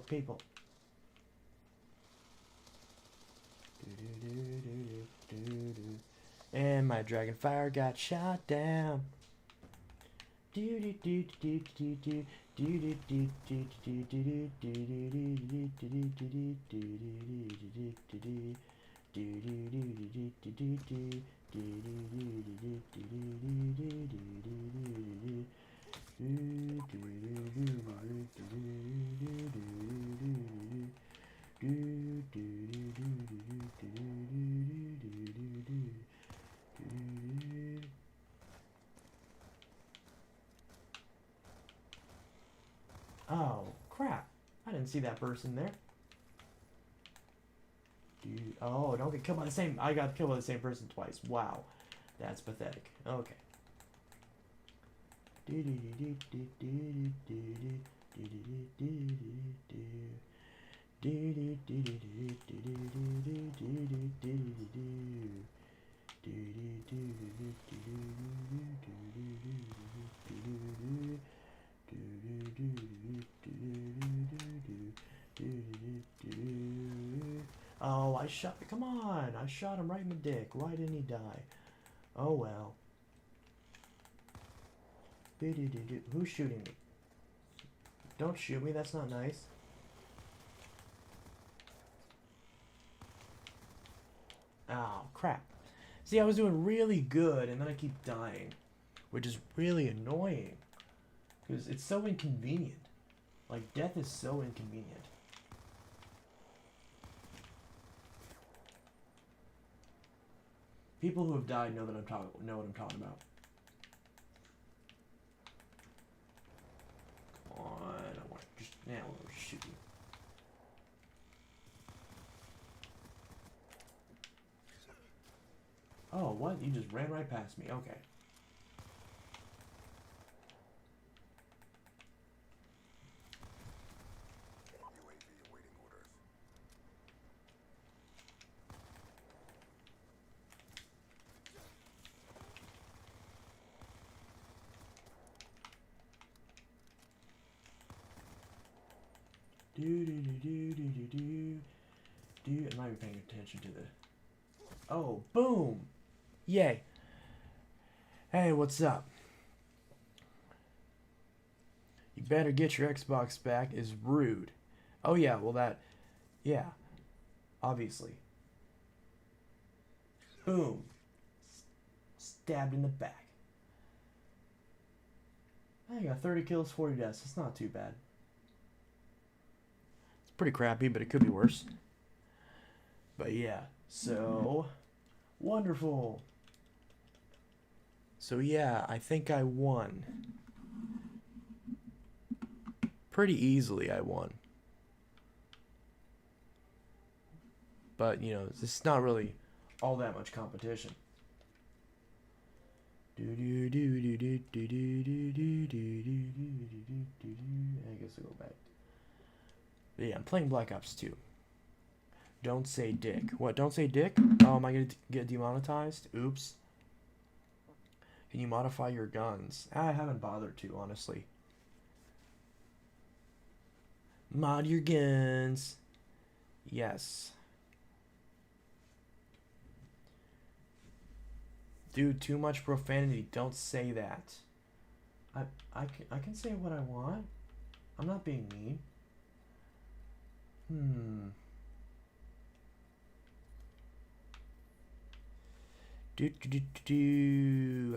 people. And my dragonfire got shot down. Oh, crap. I didn't see that person there. Oh, don't get killed by the same... I got killed by the same person twice. Wow. That's pathetic. Okay. Oh, I shot... Come on! I shot him right in the dick. Why didn't he die? Oh, well. Who's shooting me? Don't shoot me. That's not nice. Oh, crap. See, I was doing really good, and then I keep dying. Which is really annoying. Because it's so inconvenient. Like, death is so inconvenient. People who have died know what I'm talking about. Come on, I want to just now shoot you. Oh, what? You just ran right past me. Okay. I might be paying attention to the... Oh, boom! Yay. Hey, what's up? You better get your Xbox back is rude. Oh yeah, well that... Yeah. Obviously. Boom. Stabbed in the back. I got 30 kills, 40 deaths. It's not too bad. It's pretty crappy, but it could be worse. But yeah, so... Wonderful. So yeah, I think I won. Pretty easily I won. But, you know, it's not really all that much competition. I guess I'll go back. But yeah, I'm playing Black Ops 2. Don't say dick. What, don't say dick? Oh, am I going to get demonetized? Oops. Can you modify your guns? I haven't bothered to, honestly. Mod your guns. Yes. Dude, too much profanity. Don't say that. I can say what I want. I'm not being mean.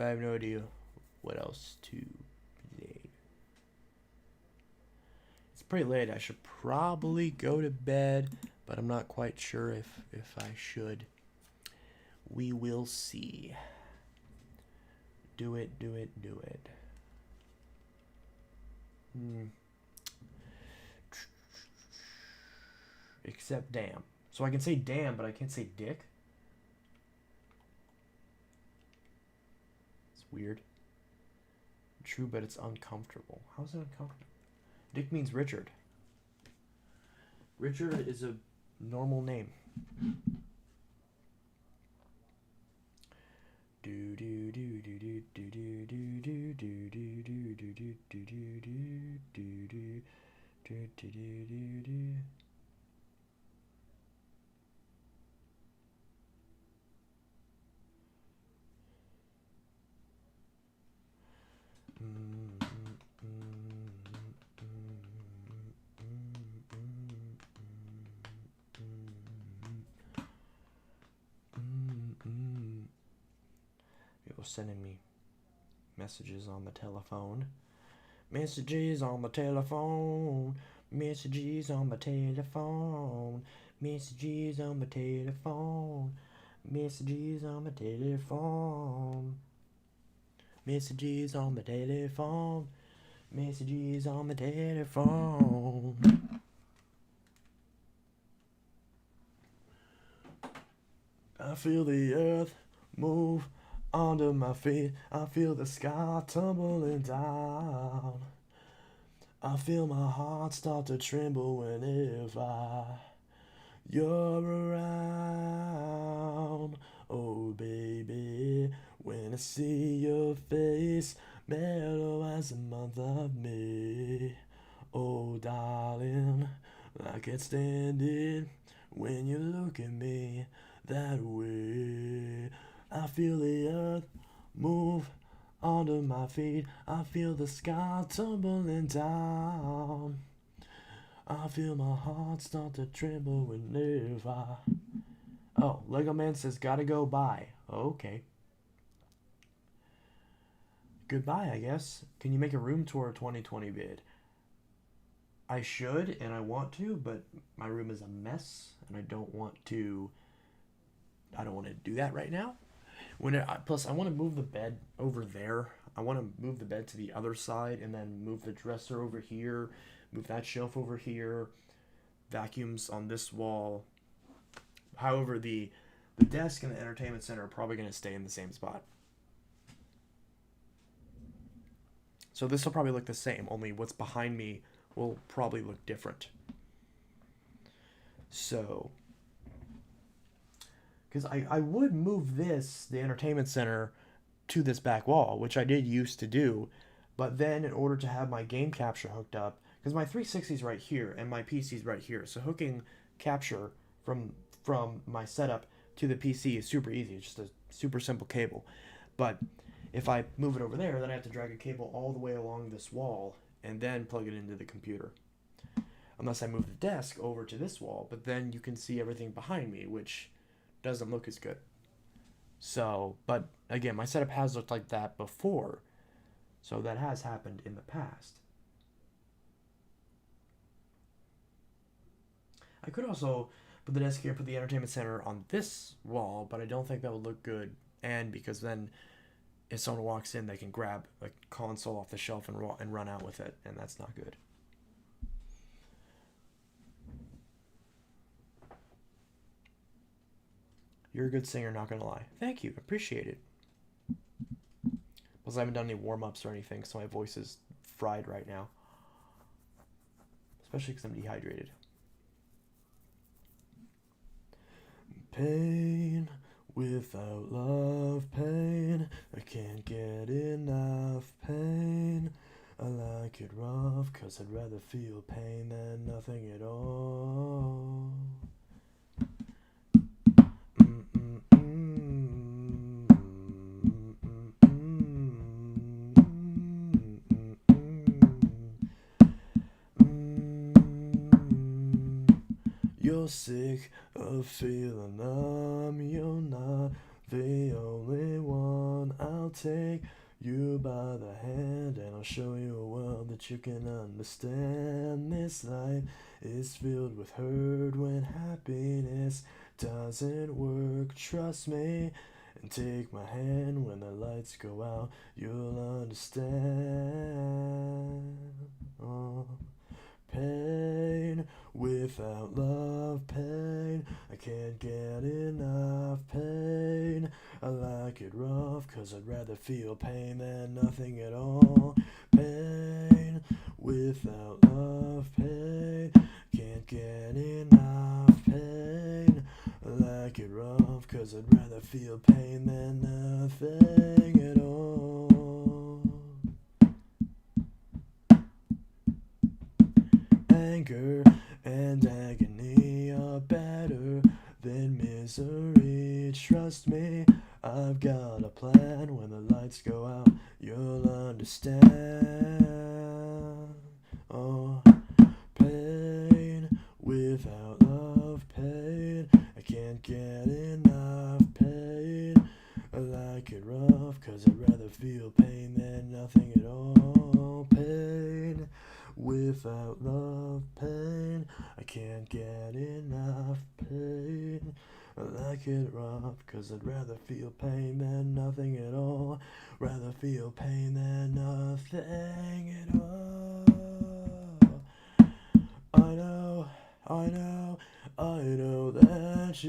I have no idea what else to play. It's pretty late. I should probably go to bed, but I'm not quite sure if I should. We will see. Do it. Except damn. So I can say damn, but I can't say dick? It's weird. True, but it's uncomfortable. How's it uncomfortable? Dick means Richard. Richard is a normal name. sending me messages on the telephone. Messages on the telephone. Messages on the telephone. Messages on the telephone. Messages on the telephone. Messages on the telephone. Messages on the telephone. I feel the earth move under my feet. I feel the sky tumbling down. I feel my heart start to tremble whenever you're around. Oh baby, when I see your face, mellow as a month of May. Oh darling, I can't stand it when you look at me that way. I feel the earth move under my feet. I feel the sky tumbling down. I feel my heart start to tremble whenever. Oh, Lego Man says gotta go, bye. Okay. Goodbye, I guess. Can you make a room tour 2020 vid? I should and I want to, but my room is a mess and I don't want to do that right now. Plus, I want to move the bed over there. I want to move the bed to the other side and then move the dresser over here, move that shelf over here, vacuums on this wall. However, the desk and the entertainment center are probably going to stay in the same spot. So this will probably look the same, only what's behind me will probably look different. So, because I would move the entertainment center, to this back wall, which I did used to do, but then in order to have my game capture hooked up, because my 360 is right here and my PC is right here, so hooking capture from my setup to the PC is super easy. It's just a super simple cable. But if I move it over there, then I have to drag a cable all the way along this wall and then plug it into the computer. Unless I move the desk over to this wall, but then you can see everything behind me, which doesn't look as good. So, but again, my setup has looked like that before, so that has happened in the past. I could also put the desk here, put the entertainment center on this wall, but I don't think that would look good, and because then if someone walks in, they can grab a console off the shelf and run out with it, and that's not good. You're a good singer, not gonna lie. Thank you, appreciate it. Plus, I haven't done any warm-ups or anything, so my voice is fried right now. Especially because I'm dehydrated. Pain without love, pain. I can't get enough pain. I like it rough, cause I'd rather feel pain than nothing at all. You're sick of feeling numb. You're not the only one. I'll take you by the hand and I'll show you a world that you can understand. This life is filled with hurt when happiness doesn't work. Trust me and take my hand. When the lights go out, you'll understand. Oh. Pain without love, pain. I can't get enough pain. I like it rough, cause I'd rather feel pain than nothing at all. Pain without love, pain. Can't get enough pain. I like it rough, cause I'd rather feel pain than nothing at all. Anger and agony are better than misery. Trust me, I've got a plan. When the lights go out, you'll understand. Oh, pain without love, pain. I can't get enough pain. I like like it rough, 'cause I'd rather feel pain than nothing at all. Pain without love, pain, I can't get enough pain. I like it rough, 'cause I'd rather feel pain than nothing at all. Rather feel pain than nothing at all. I know, I know that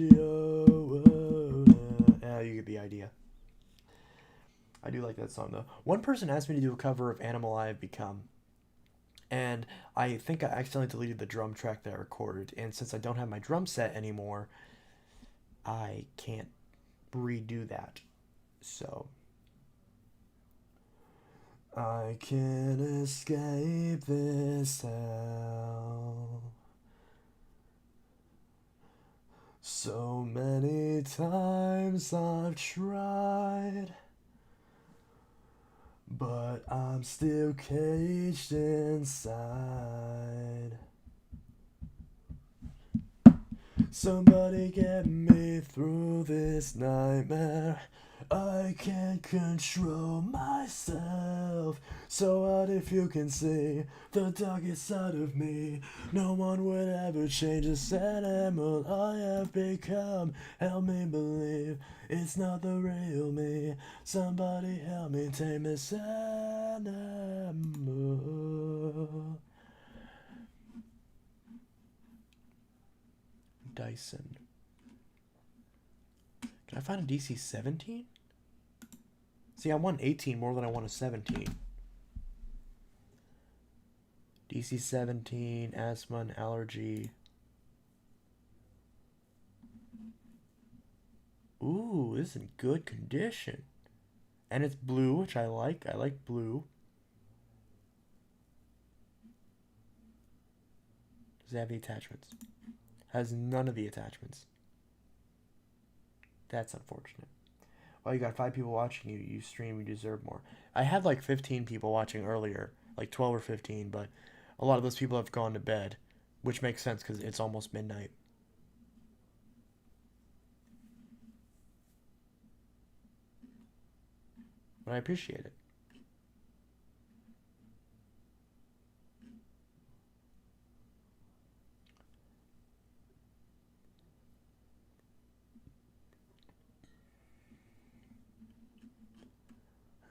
you get the idea. I do like that song though. One person asked me to do a cover of Animal I Have Become, and I think I accidentally deleted the drum track that I recorded, and since I don't have my drum set anymore, I can't redo that. So I can't escape this hell. So many times I've tried, but I'm still caged inside. Somebody get me through this nightmare. I can't control myself. So what if you can see the darkest side of me? No one would ever change this animal I have become. Help me believe it's not the real me. Somebody help me tame this animal. Dyson. Can I find a DC 17? See, I want 18 more than I want a 17. DC 17, asthma and allergy. Ooh, this is in good condition. And it's blue, which I like. I like blue. Does it have the attachments? Has none of the attachments. That's unfortunate. Oh, you got 5 people watching you. You stream, you deserve more. I had like 15 people watching earlier, like 12 or 15, but a lot of those people have gone to bed, which makes sense because it's almost midnight. But I appreciate it.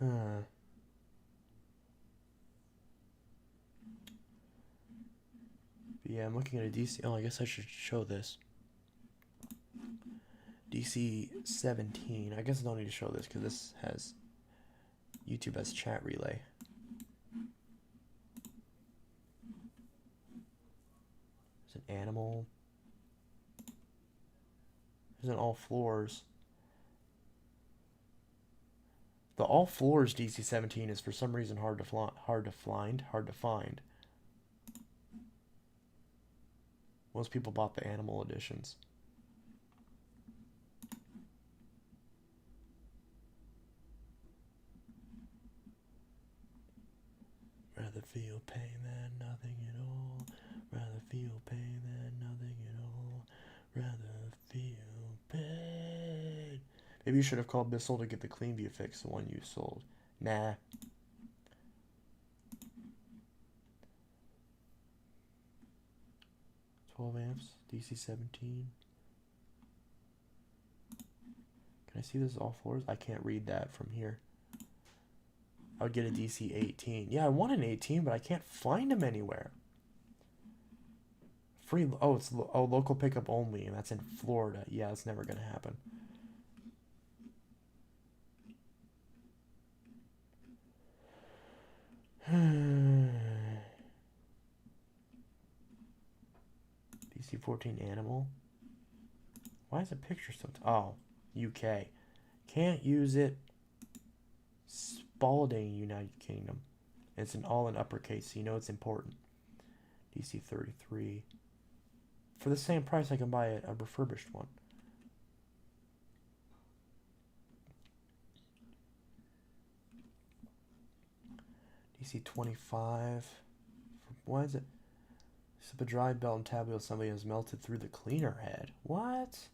Huh. But yeah, I'm looking at a DC. Oh, I guess I should show this. DC 17. I guess I don't need to show this because this has YouTube has chat relay. There's an animal. There's an all floors. The all floors DC 17 is for some reason hard to find. Most people bought the animal editions. Rather feel pain than nothing at all. Rather feel pain than nothing at all. Rather feel pain. Maybe you should have called Bissell to get the clean view fix, the one you sold. Nah. $12 DC 17. Can I see this all floors? I can't read that from here. I would get a DC 18. Yeah, I want an 18, but I can't find them anywhere. Free. Oh, it's local pickup only, and that's in Florida. Yeah, it's never gonna happen. DC 14 animal. Why is the picture so? Oh, UK. Can't use it. Spalding, United Kingdom. It's all in uppercase, so you know it's important. DC 33. For the same price, I can buy a refurbished one. DC 25. Why is it? Except a dry belt and tab wheel assembly has melted through the cleaner head. What?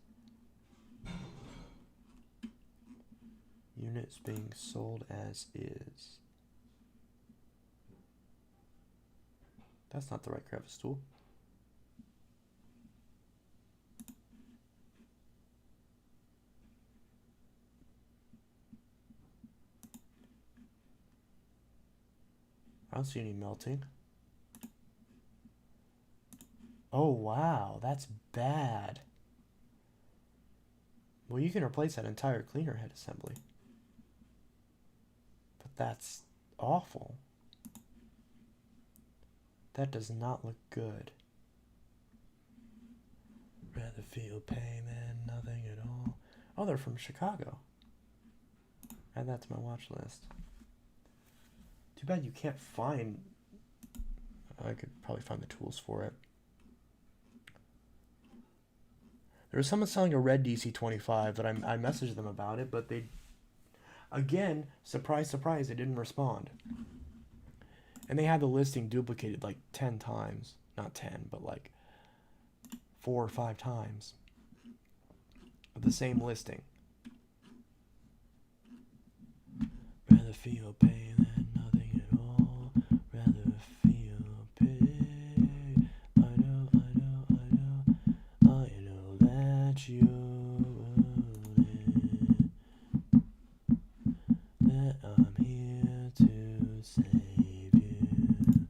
unit is being sold as is. That's not the right crevice tool. I don't see any melting. Oh, wow, that's bad. Well, you can replace that entire cleaner head assembly. But that's awful. That does not look good. Rather feel pain than nothing at all. Oh, they're from Chicago. Add that to my watch list. Too bad you can't find... I could probably find the tools for it. There was someone selling a red DC-25 that I messaged them about it, but they... Again, surprise, surprise, they didn't respond. And they had the listing duplicated like 10 times. Not 10, but like 4 or 5 times. Of the same listing. Rather feel pain than nothing at all. Rather feel pain. I know that you would. That I'm here to save you.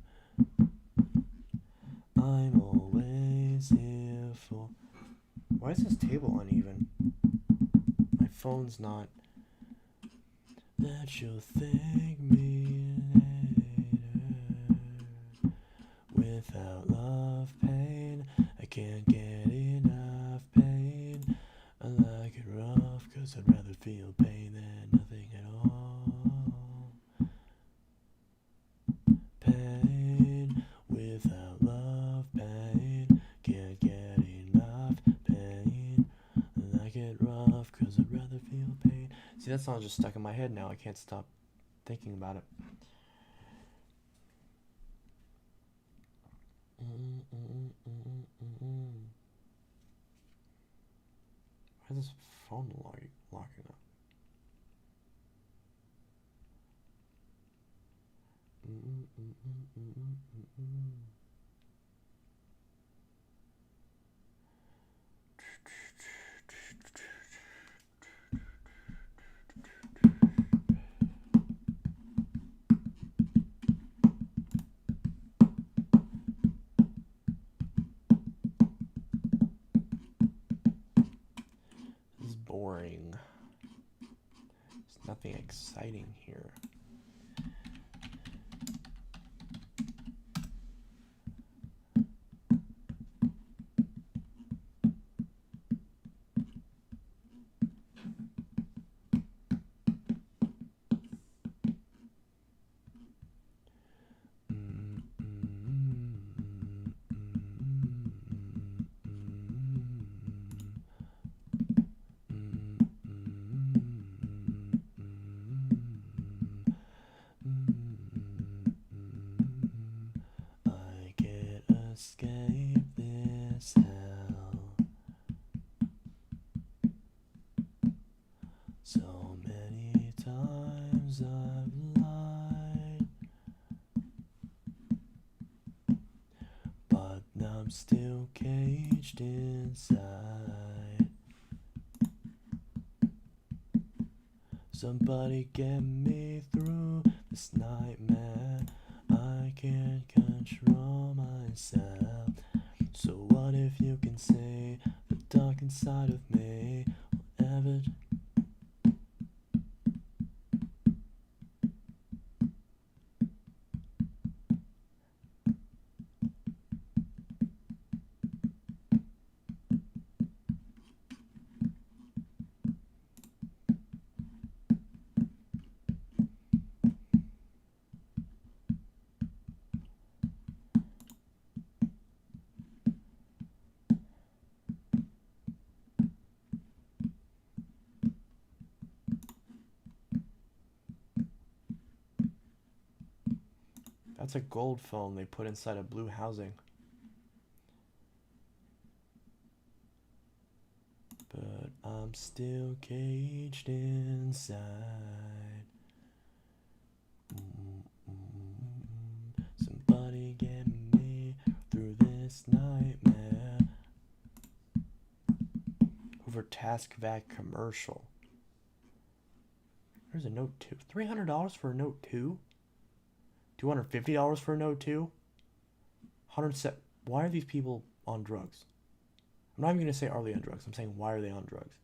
I'm always here for... Why is this table uneven? My phone's not... That you'll thank me later. Without love, pain, I can't get enough pain. I like it rough, 'cause I'd rather feel pain than nothing at all. Pain, without love, pain, can't get enough pain. I like it rough, 'cause I'd rather feel pain. See, that song's just stuck in my head now. I can't stop thinking about it. Why is this phone locking up? This is boring. There's nothing exciting here. Escape this hell. So many times I've lied, but I'm still caged inside. Somebody get me through this nightmare. I can't control myself. So what if you can say the dark inside of me will ever... That's a gold phone they put inside a blue housing. But I'm still caged inside. Somebody get me through this nightmare. Hoover Task Vac commercial. There's a Note 2. $300 for a Note 2? $250 for a Note 2? 107. Why are these people on drugs? I'm not even going to say are they on drugs. I'm saying why are they on drugs?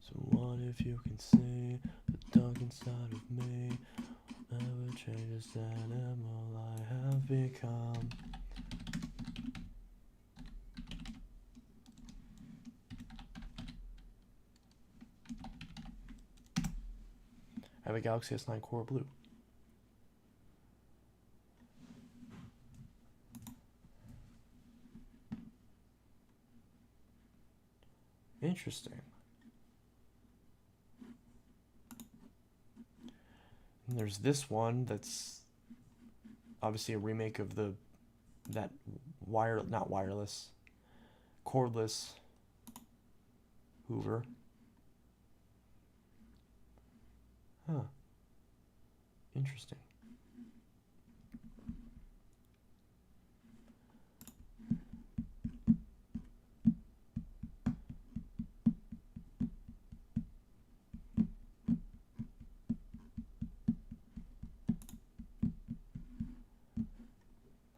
So what if you can see the dark inside of me? Never changes the animal I have become. I have a Galaxy S9 Core Blue. Interesting. And there's this one that's obviously a remake of that not wireless, cordless Hoover. Huh. Interesting.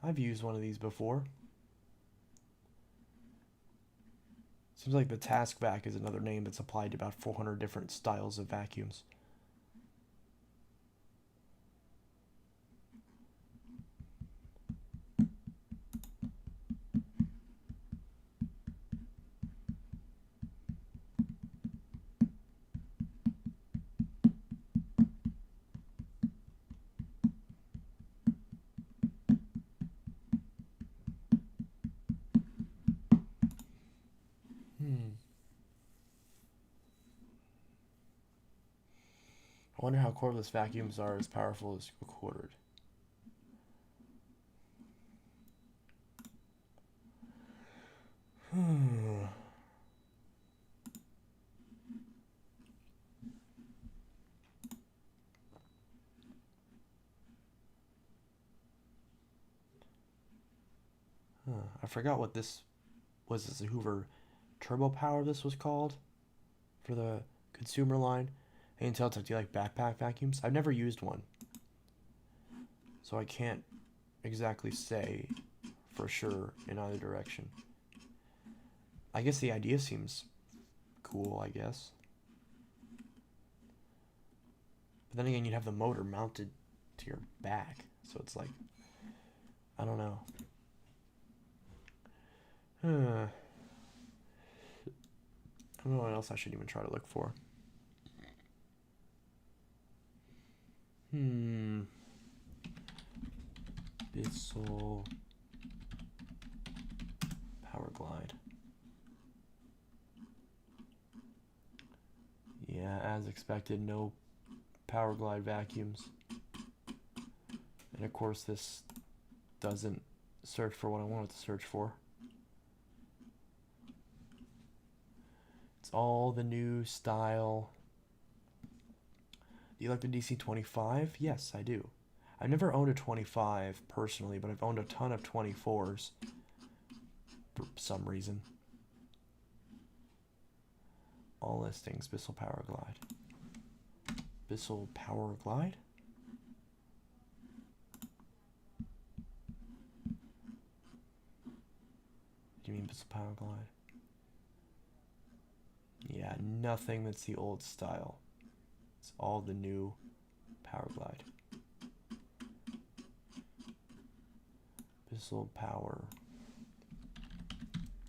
I've used one of these before. Seems like the Task Vac is another name that's applied to about 400 different styles of vacuums. I wonder how cordless vacuums are as powerful as corded. I forgot what this was. This a Hoover Turbo Power this was called for the consumer line. I can tell it's like, do you like backpack vacuums? I've never used one, so I can't exactly say for sure in either direction. I guess the idea seems cool, I guess. But then again, you'd have the motor mounted to your back, so it's like, I don't know. I don't know what else I should even try to look for. Bissell Power Glide. Yeah, as expected, no Power Glide vacuums. And of course, this doesn't search for what I want it to search for. It's all the new style. Do you like the DC-25? Yes, I do. I've never owned a 25 personally, but I've owned a ton of 24s for some reason. All listings, Bissell Power Glide. Bissell Power Glide? Do you mean Bissell Power Glide? Yeah, nothing that's the old style. It's all the new Power Glide. Bissell Power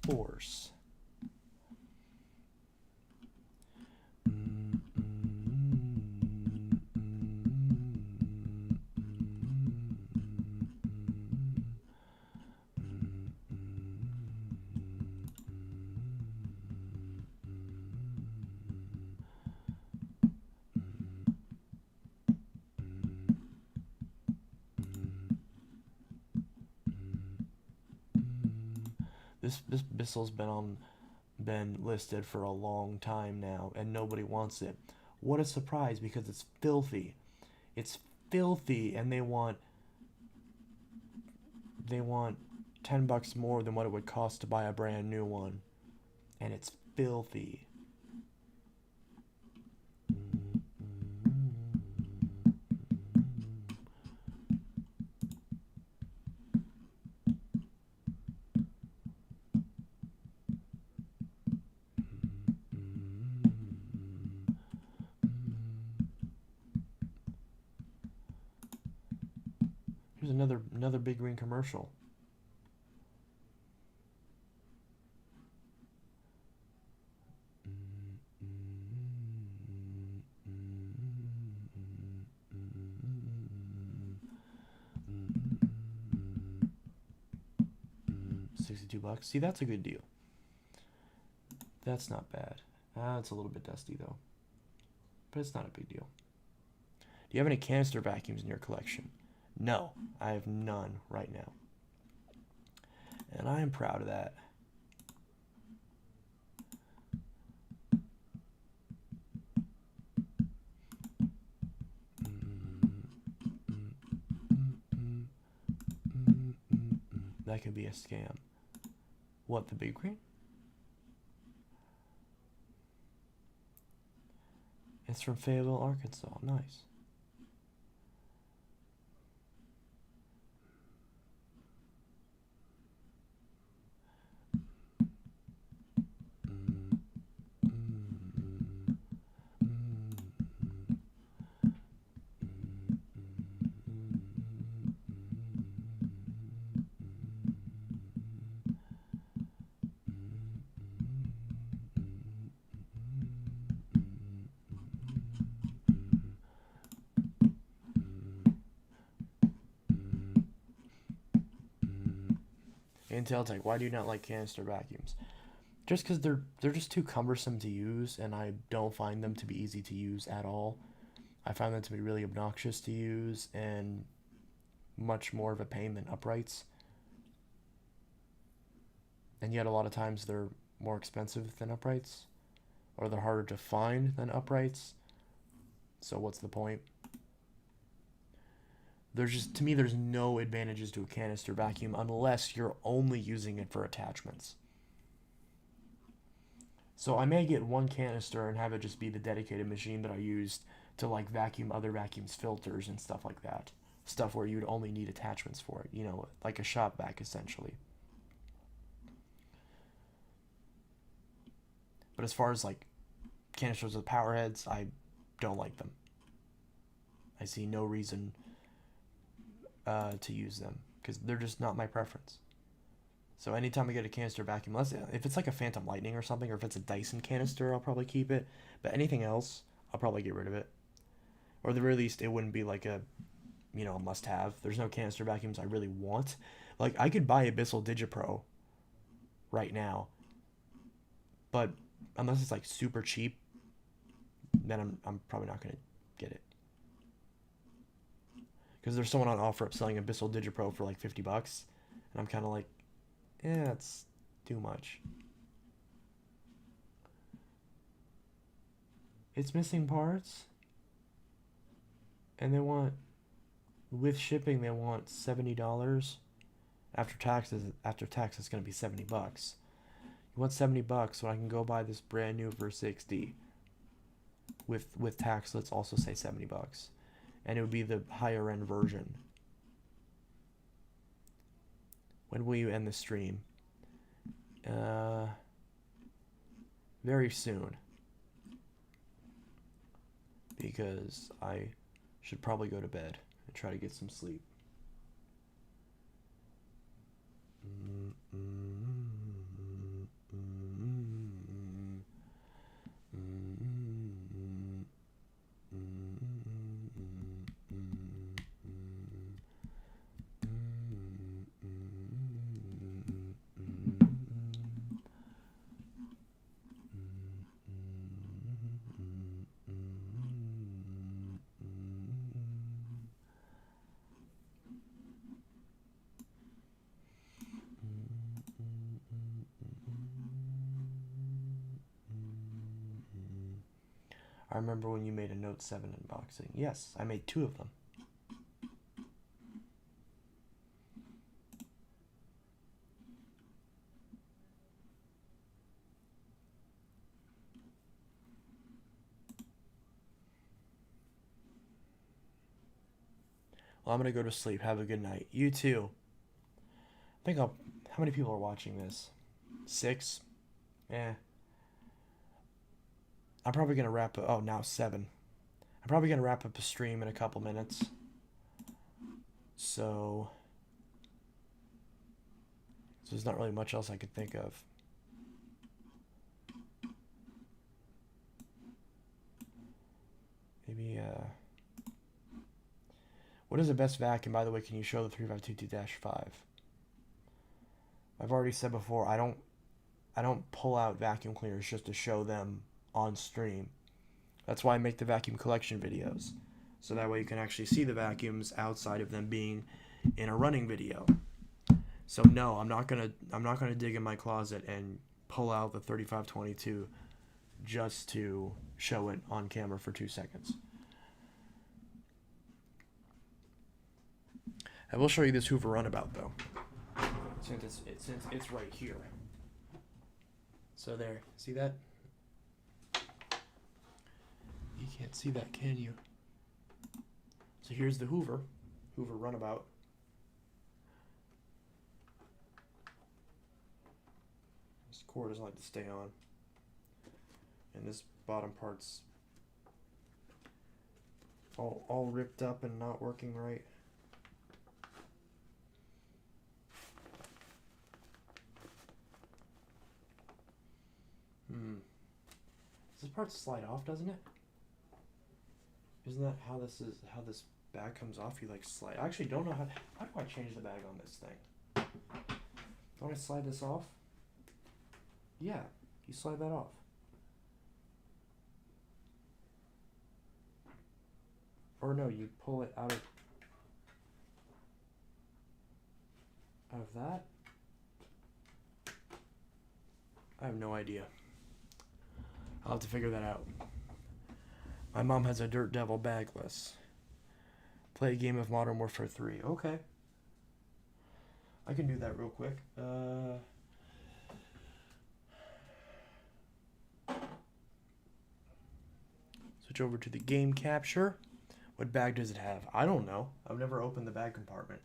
Force. This Bissell's been listed for a long time now, and nobody wants it. What a surprise, because it's filthy. It's filthy, and they want $10 more than what it would cost to buy a brand new one, and it's filthy. Here's another big green commercial. $62. See, that's a good deal. That's not bad. It's a little bit dusty though, but it's not a big deal. Do you have any canister vacuums in your collection? No, I have none right now, and I am proud of that. That could be a scam. What, the big green? It's from Fayetteville, Arkansas. Nice. Intel Tech, why do you not like canister vacuums? Just because they're just too cumbersome to use, and I don't find them to be easy to use at all. I find them to be really obnoxious to use and much more of a pain than uprights. And yet a lot of times they're more expensive than uprights, or they're harder to find than uprights. So what's the point? To me, there's no advantages to a canister vacuum unless you're only using it for attachments. So I may get one canister and have it just be the dedicated machine that I used to like vacuum other vacuums, filters and stuff like that. Stuff where you'd only need attachments for it, like a shop vac essentially. But as far as like canisters with power heads, I don't like them. I see no reason to use them because they're just not my preference. So anytime I get a canister vacuum, if it's like a Phantom Lightning or something, or if it's a Dyson canister, I'll probably keep it. But anything else, I'll probably get rid of it. Or at the very least, it wouldn't be like a must-have. There's no canister vacuums I really want. Like, I could buy a Bissell Digipro right now, but unless it's like super cheap, then I'm probably not gonna get it. Because there's someone on OfferUp selling a Bissell Digipro for like $50, and I'm kind of like, it's too much. It's missing parts, and with shipping, they want $70. After taxes, it's gonna be $70. You want $70 when I can go buy this brand new for $60. With tax, let's also say $70, and it would be the higher end version. When will you end the stream? Very soon, because I should probably go to bed and try to get some sleep. I remember when you made a Note 7 unboxing. Yes, I made 2 of them. Well, I'm gonna go to sleep. Have a good night. You too. I think I'll. How many people are watching this? 6? Eh. I'm probably gonna wrap up. Oh, now 7. I'm probably gonna wrap up a stream in a couple minutes. So there's not really much else I could think of. Maybe what is the best vacuum? By the way, can you show the 3522-5? I've already said before, I don't pull out vacuum cleaners just to show them on stream. That's why I make the vacuum collection videos. So that way you can actually see the vacuums outside of them being in a running video. So no, I'm not gonna dig in my closet and pull out the 3522 just to show it on camera for 2 seconds. I will show you this Hoover runabout though, since it's right here. So there, see that? You can't see that, can you? So here's the Hoover runabout. This cord doesn't like to stay on, and this bottom part's all ripped up and not working right. Does this part slide off, doesn't it? Isn't that how this bag comes off? You like slide. I actually don't know how do I change the bag on this thing? Don't I slide this off? Yeah, you slide that off. Or no, you pull it out of that? I have no idea. I'll have to figure that out. My mom has a Dirt Devil bagless. Play a game of Modern Warfare 3. Okay. I can do that real quick. Switch over to the game capture. What bag does it have? I don't know. I've never opened the bag compartment.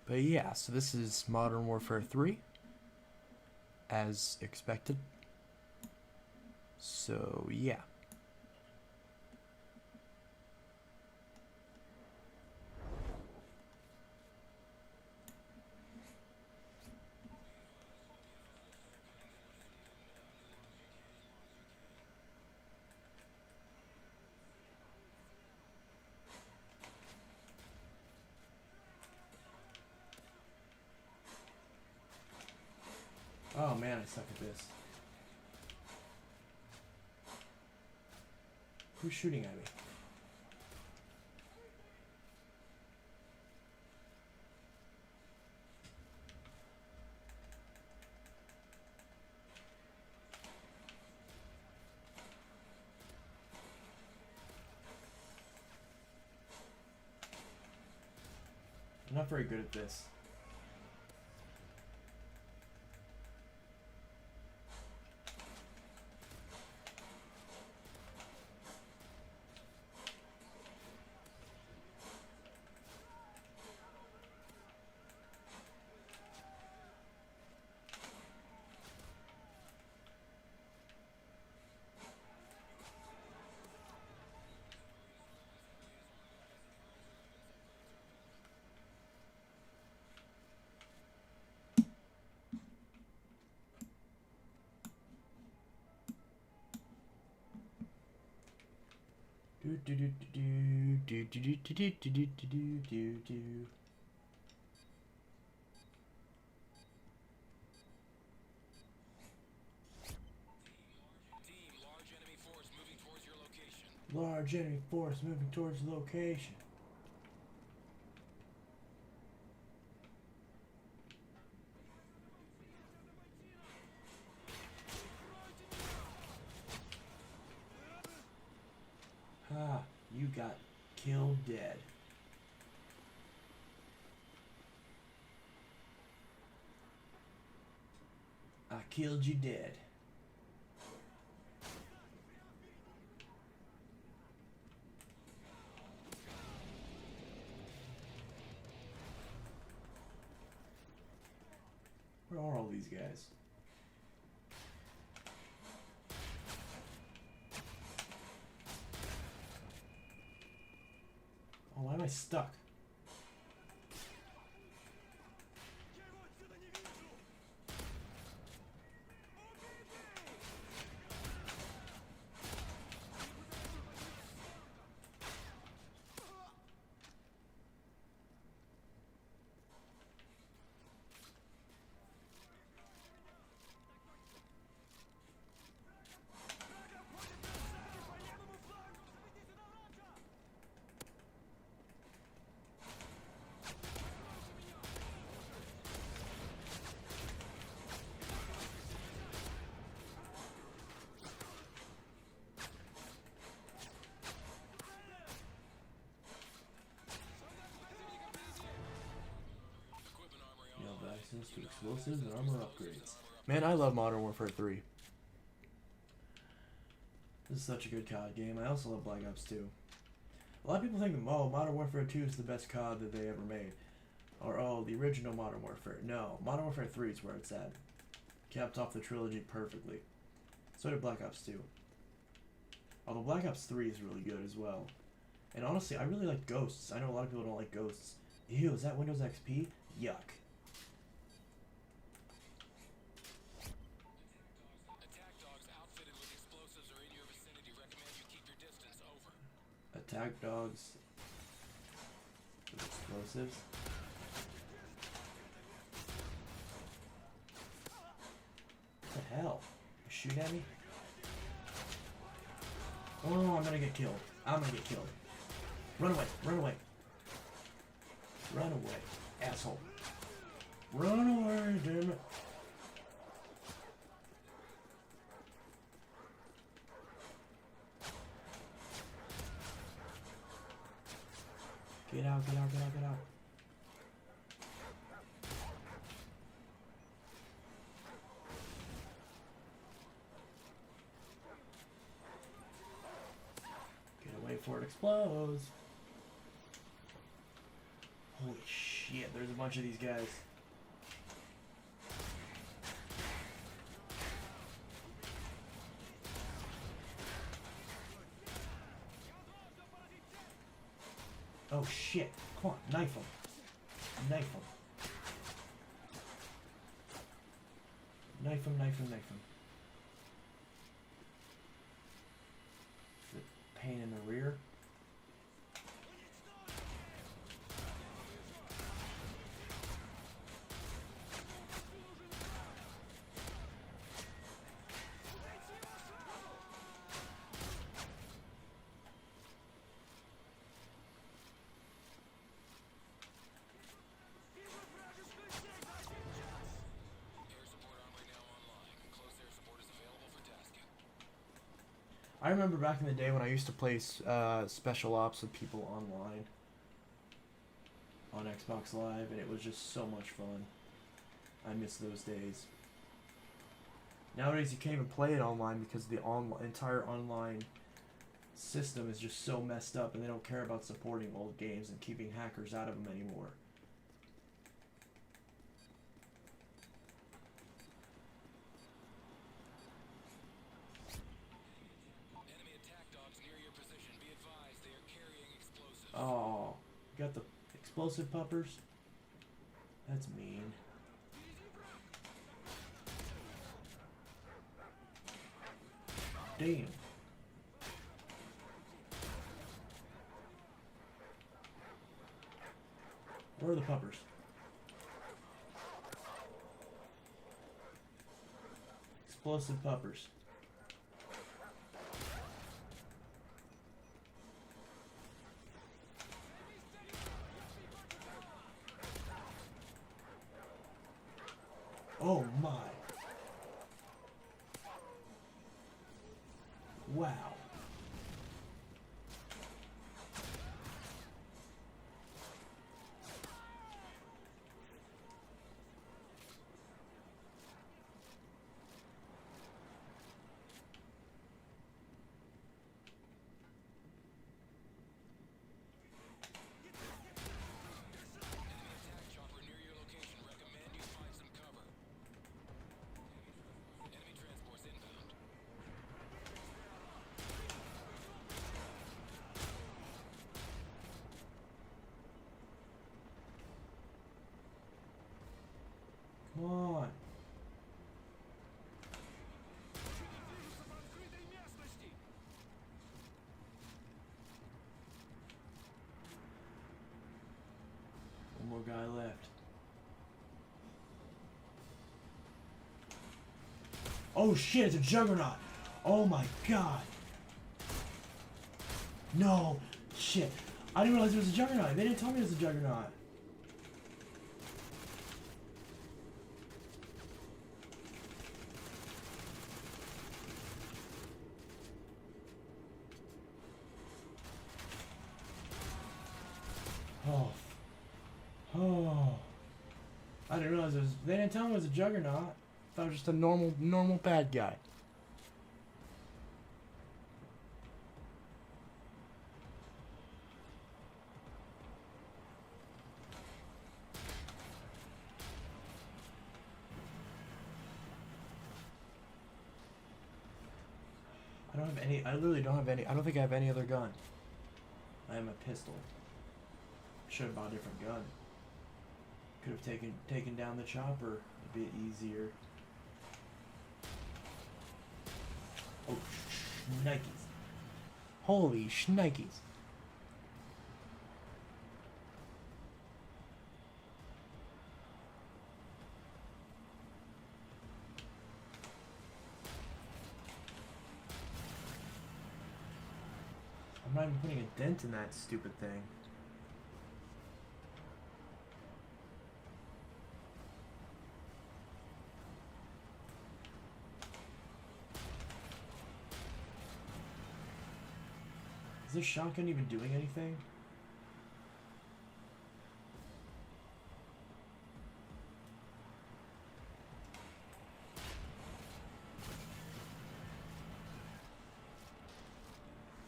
But yeah, so this is Modern Warfare 3, as expected. So yeah. Oh man, I suck at this. Who's shooting at me? I'm not very good at this. Large enemy force moving towards your location. Ha, you got killed dead. I killed you dead. Where are all these guys? Oh, why am I stuck? To explosives and armor upgrades. Man, I love Modern Warfare 3. This is such a good COD game. I also love Black Ops 2. A lot of people think, oh, Modern Warfare 2 is the best COD that they ever made. Or, oh, the original Modern Warfare. No, Modern Warfare 3 is where it's at. Capped off the trilogy perfectly. So did Black Ops 2. Although Black Ops 3 is really good as well. And honestly, I really like Ghosts. I know a lot of people don't like Ghosts. Ew, is that Windows XP? Yuck. Attack dogs with explosives. What the hell? You shoot at me? Oh, I'm gonna get killed. I'm gonna get killed. Run away, run away. Run away, asshole. Run away, damn it. Get out, get out, get out, get out. Get away before it explodes. Holy shit, there's a bunch of these guys. Oh shit. Come on, knife him. Knife him. Knife him, knife him, knife him. The pain in the rear. I remember back in the day when I used to play Special Ops with people online on Xbox Live, and it was just so much fun. I miss those days. Nowadays, you can't even play it online because the entire online system is just so messed up, and they don't care about supporting old games and keeping hackers out of them anymore. Oh, you got the explosive puppers? That's mean. Damn. Where are the puppers? Explosive puppers. Oh my. Wow. Come on. One more guy left. Oh shit, it's a juggernaut. Oh my god. No. Shit. I didn't realize it was a juggernaut. They didn't tell me it was a juggernaut. Oh. Oh. I didn't realize it was... They didn't tell me it was a juggernaut. I thought it was just a normal bad guy. I don't have any... I literally don't have any... I don't think I have any other gun. I have a pistol. Should have bought a different gun. Could have taken down the chopper a bit easier. Oh, shnikes. Holy shnikes. I'm not even putting a dent in that stupid thing. Is this shotgun even doing anything?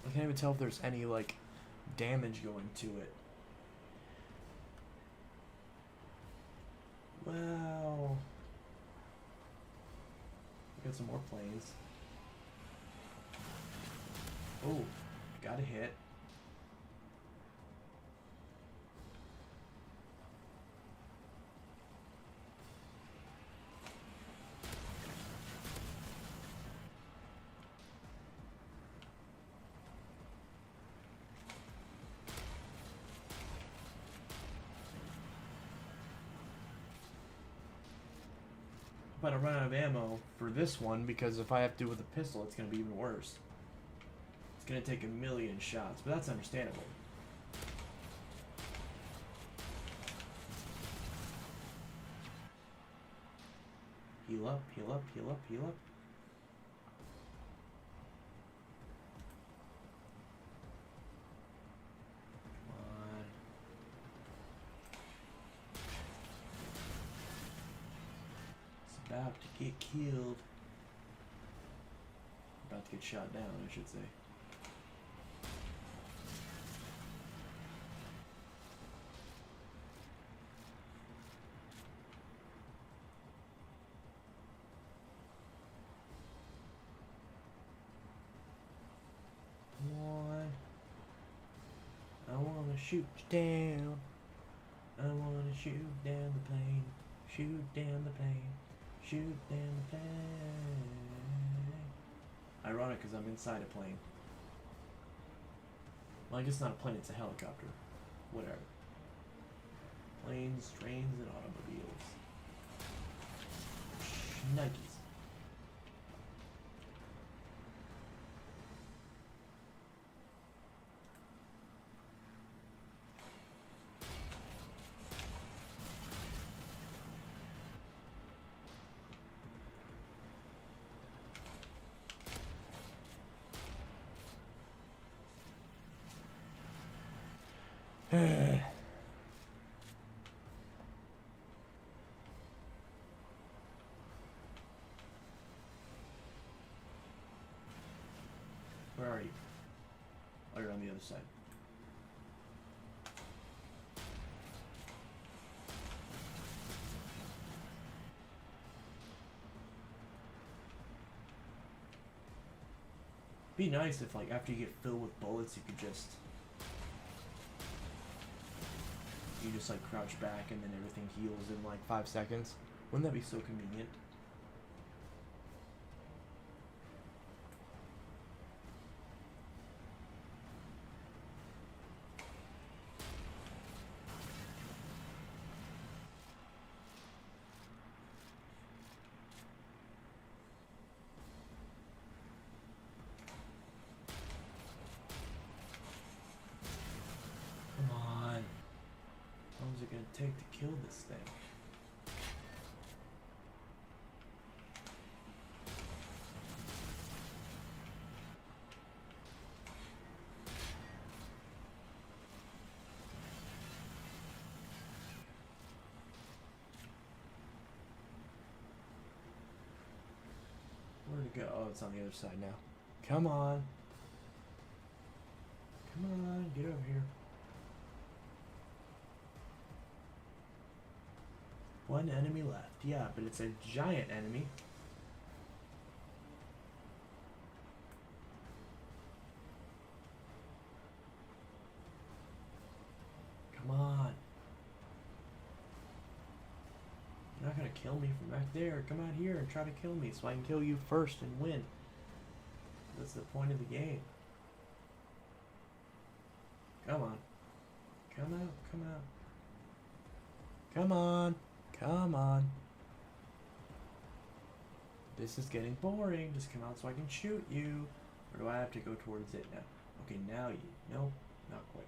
I can't even tell if there's any, like, damage going to it. Wow. We got some more planes. Oh, got a hit. But I run out of ammo for this one because if I have to do it with a pistol, it's going to be even worse. It's going to take a million shots, but that's understandable. Heal up, heal up, heal up, heal up. About to get killed. About to get shot down, I should say. I wanna shoot you down. I wanna shoot down the plane. Shoot down the plane. Shoot down the plane. Ironic, because I'm inside a plane. Well, I guess not a plane, it's a helicopter. Whatever. Planes, trains, and automobiles. Nikes. Where are you? Oh, you're on the other side. Be nice if, like, after you get filled with bullets, you could just... You just, like, crouch back and then everything heals in, like, 5 seconds. Wouldn't that be so convenient? How's it gonna take to kill this thing? Where'd it go? Oh, it's on the other side now. Come on. Come on, get over here. One enemy left. Yeah, but it's a giant enemy. Come on. You're not gonna kill me from back there. Come out here and try to kill me so I can kill you first and win. That's the point of the game. Come on. Come out, come out. Come on. Come on. This is getting boring. Just come out so I can shoot you. Or do I have to go towards it now? Okay, now you. No, not quite.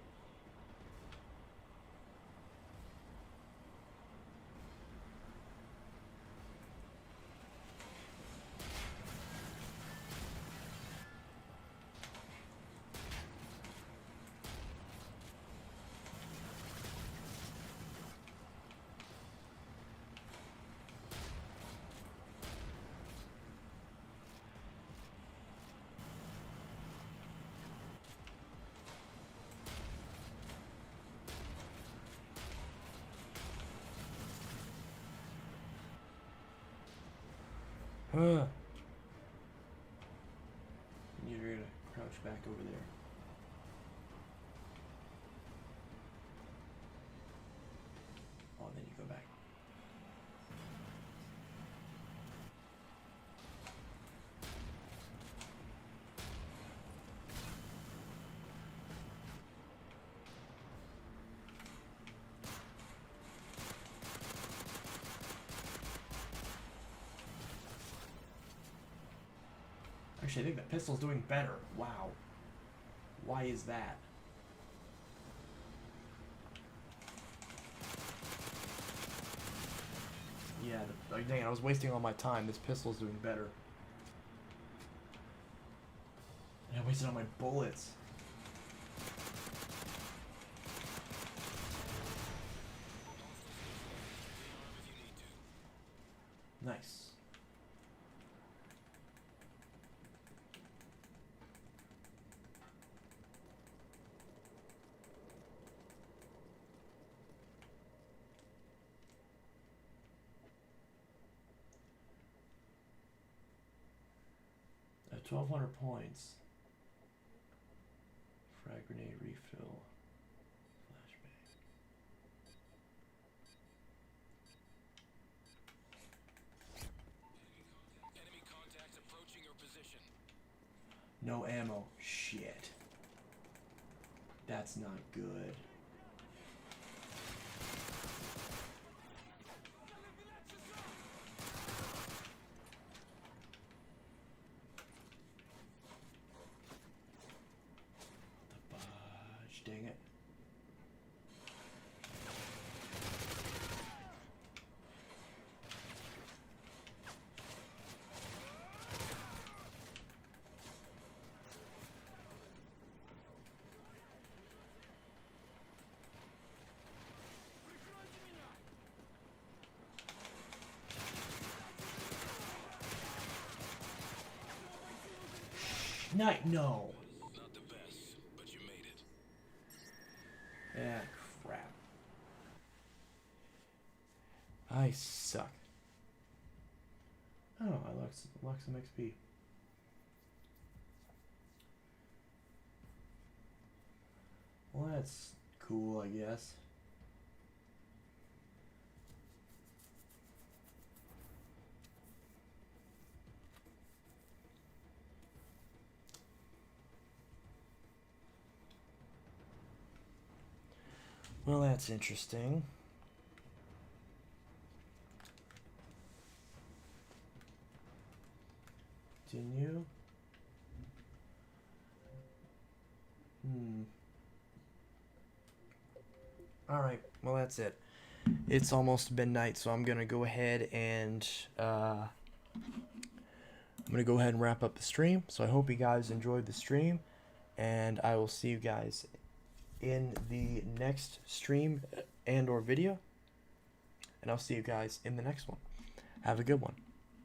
You're gonna crouch back over there. Oh, then you go back. Actually, I think the pistol's doing better. Wow. Why is that? Yeah, like, dang it, I was wasting all my time. This pistol's doing better. And I wasted all my bullets. Nice. 1,200 points. Frag grenade refill. Flashbang. Enemy contacts approaching your position. No ammo. Shit. That's not good. The budge. Dang it. Night, no. Not the best, but you made it. Ah, crap. I suck. Oh, I lost some XP. Well, that's cool, I guess. Well, that's interesting. Continue. Alright, well, that's it. It's almost midnight, so I'm gonna go ahead and wrap up the stream. So I hope you guys enjoyed the stream, and I will see you guys in the next stream and or video, and I'll see you guys in the next one. Have a good one.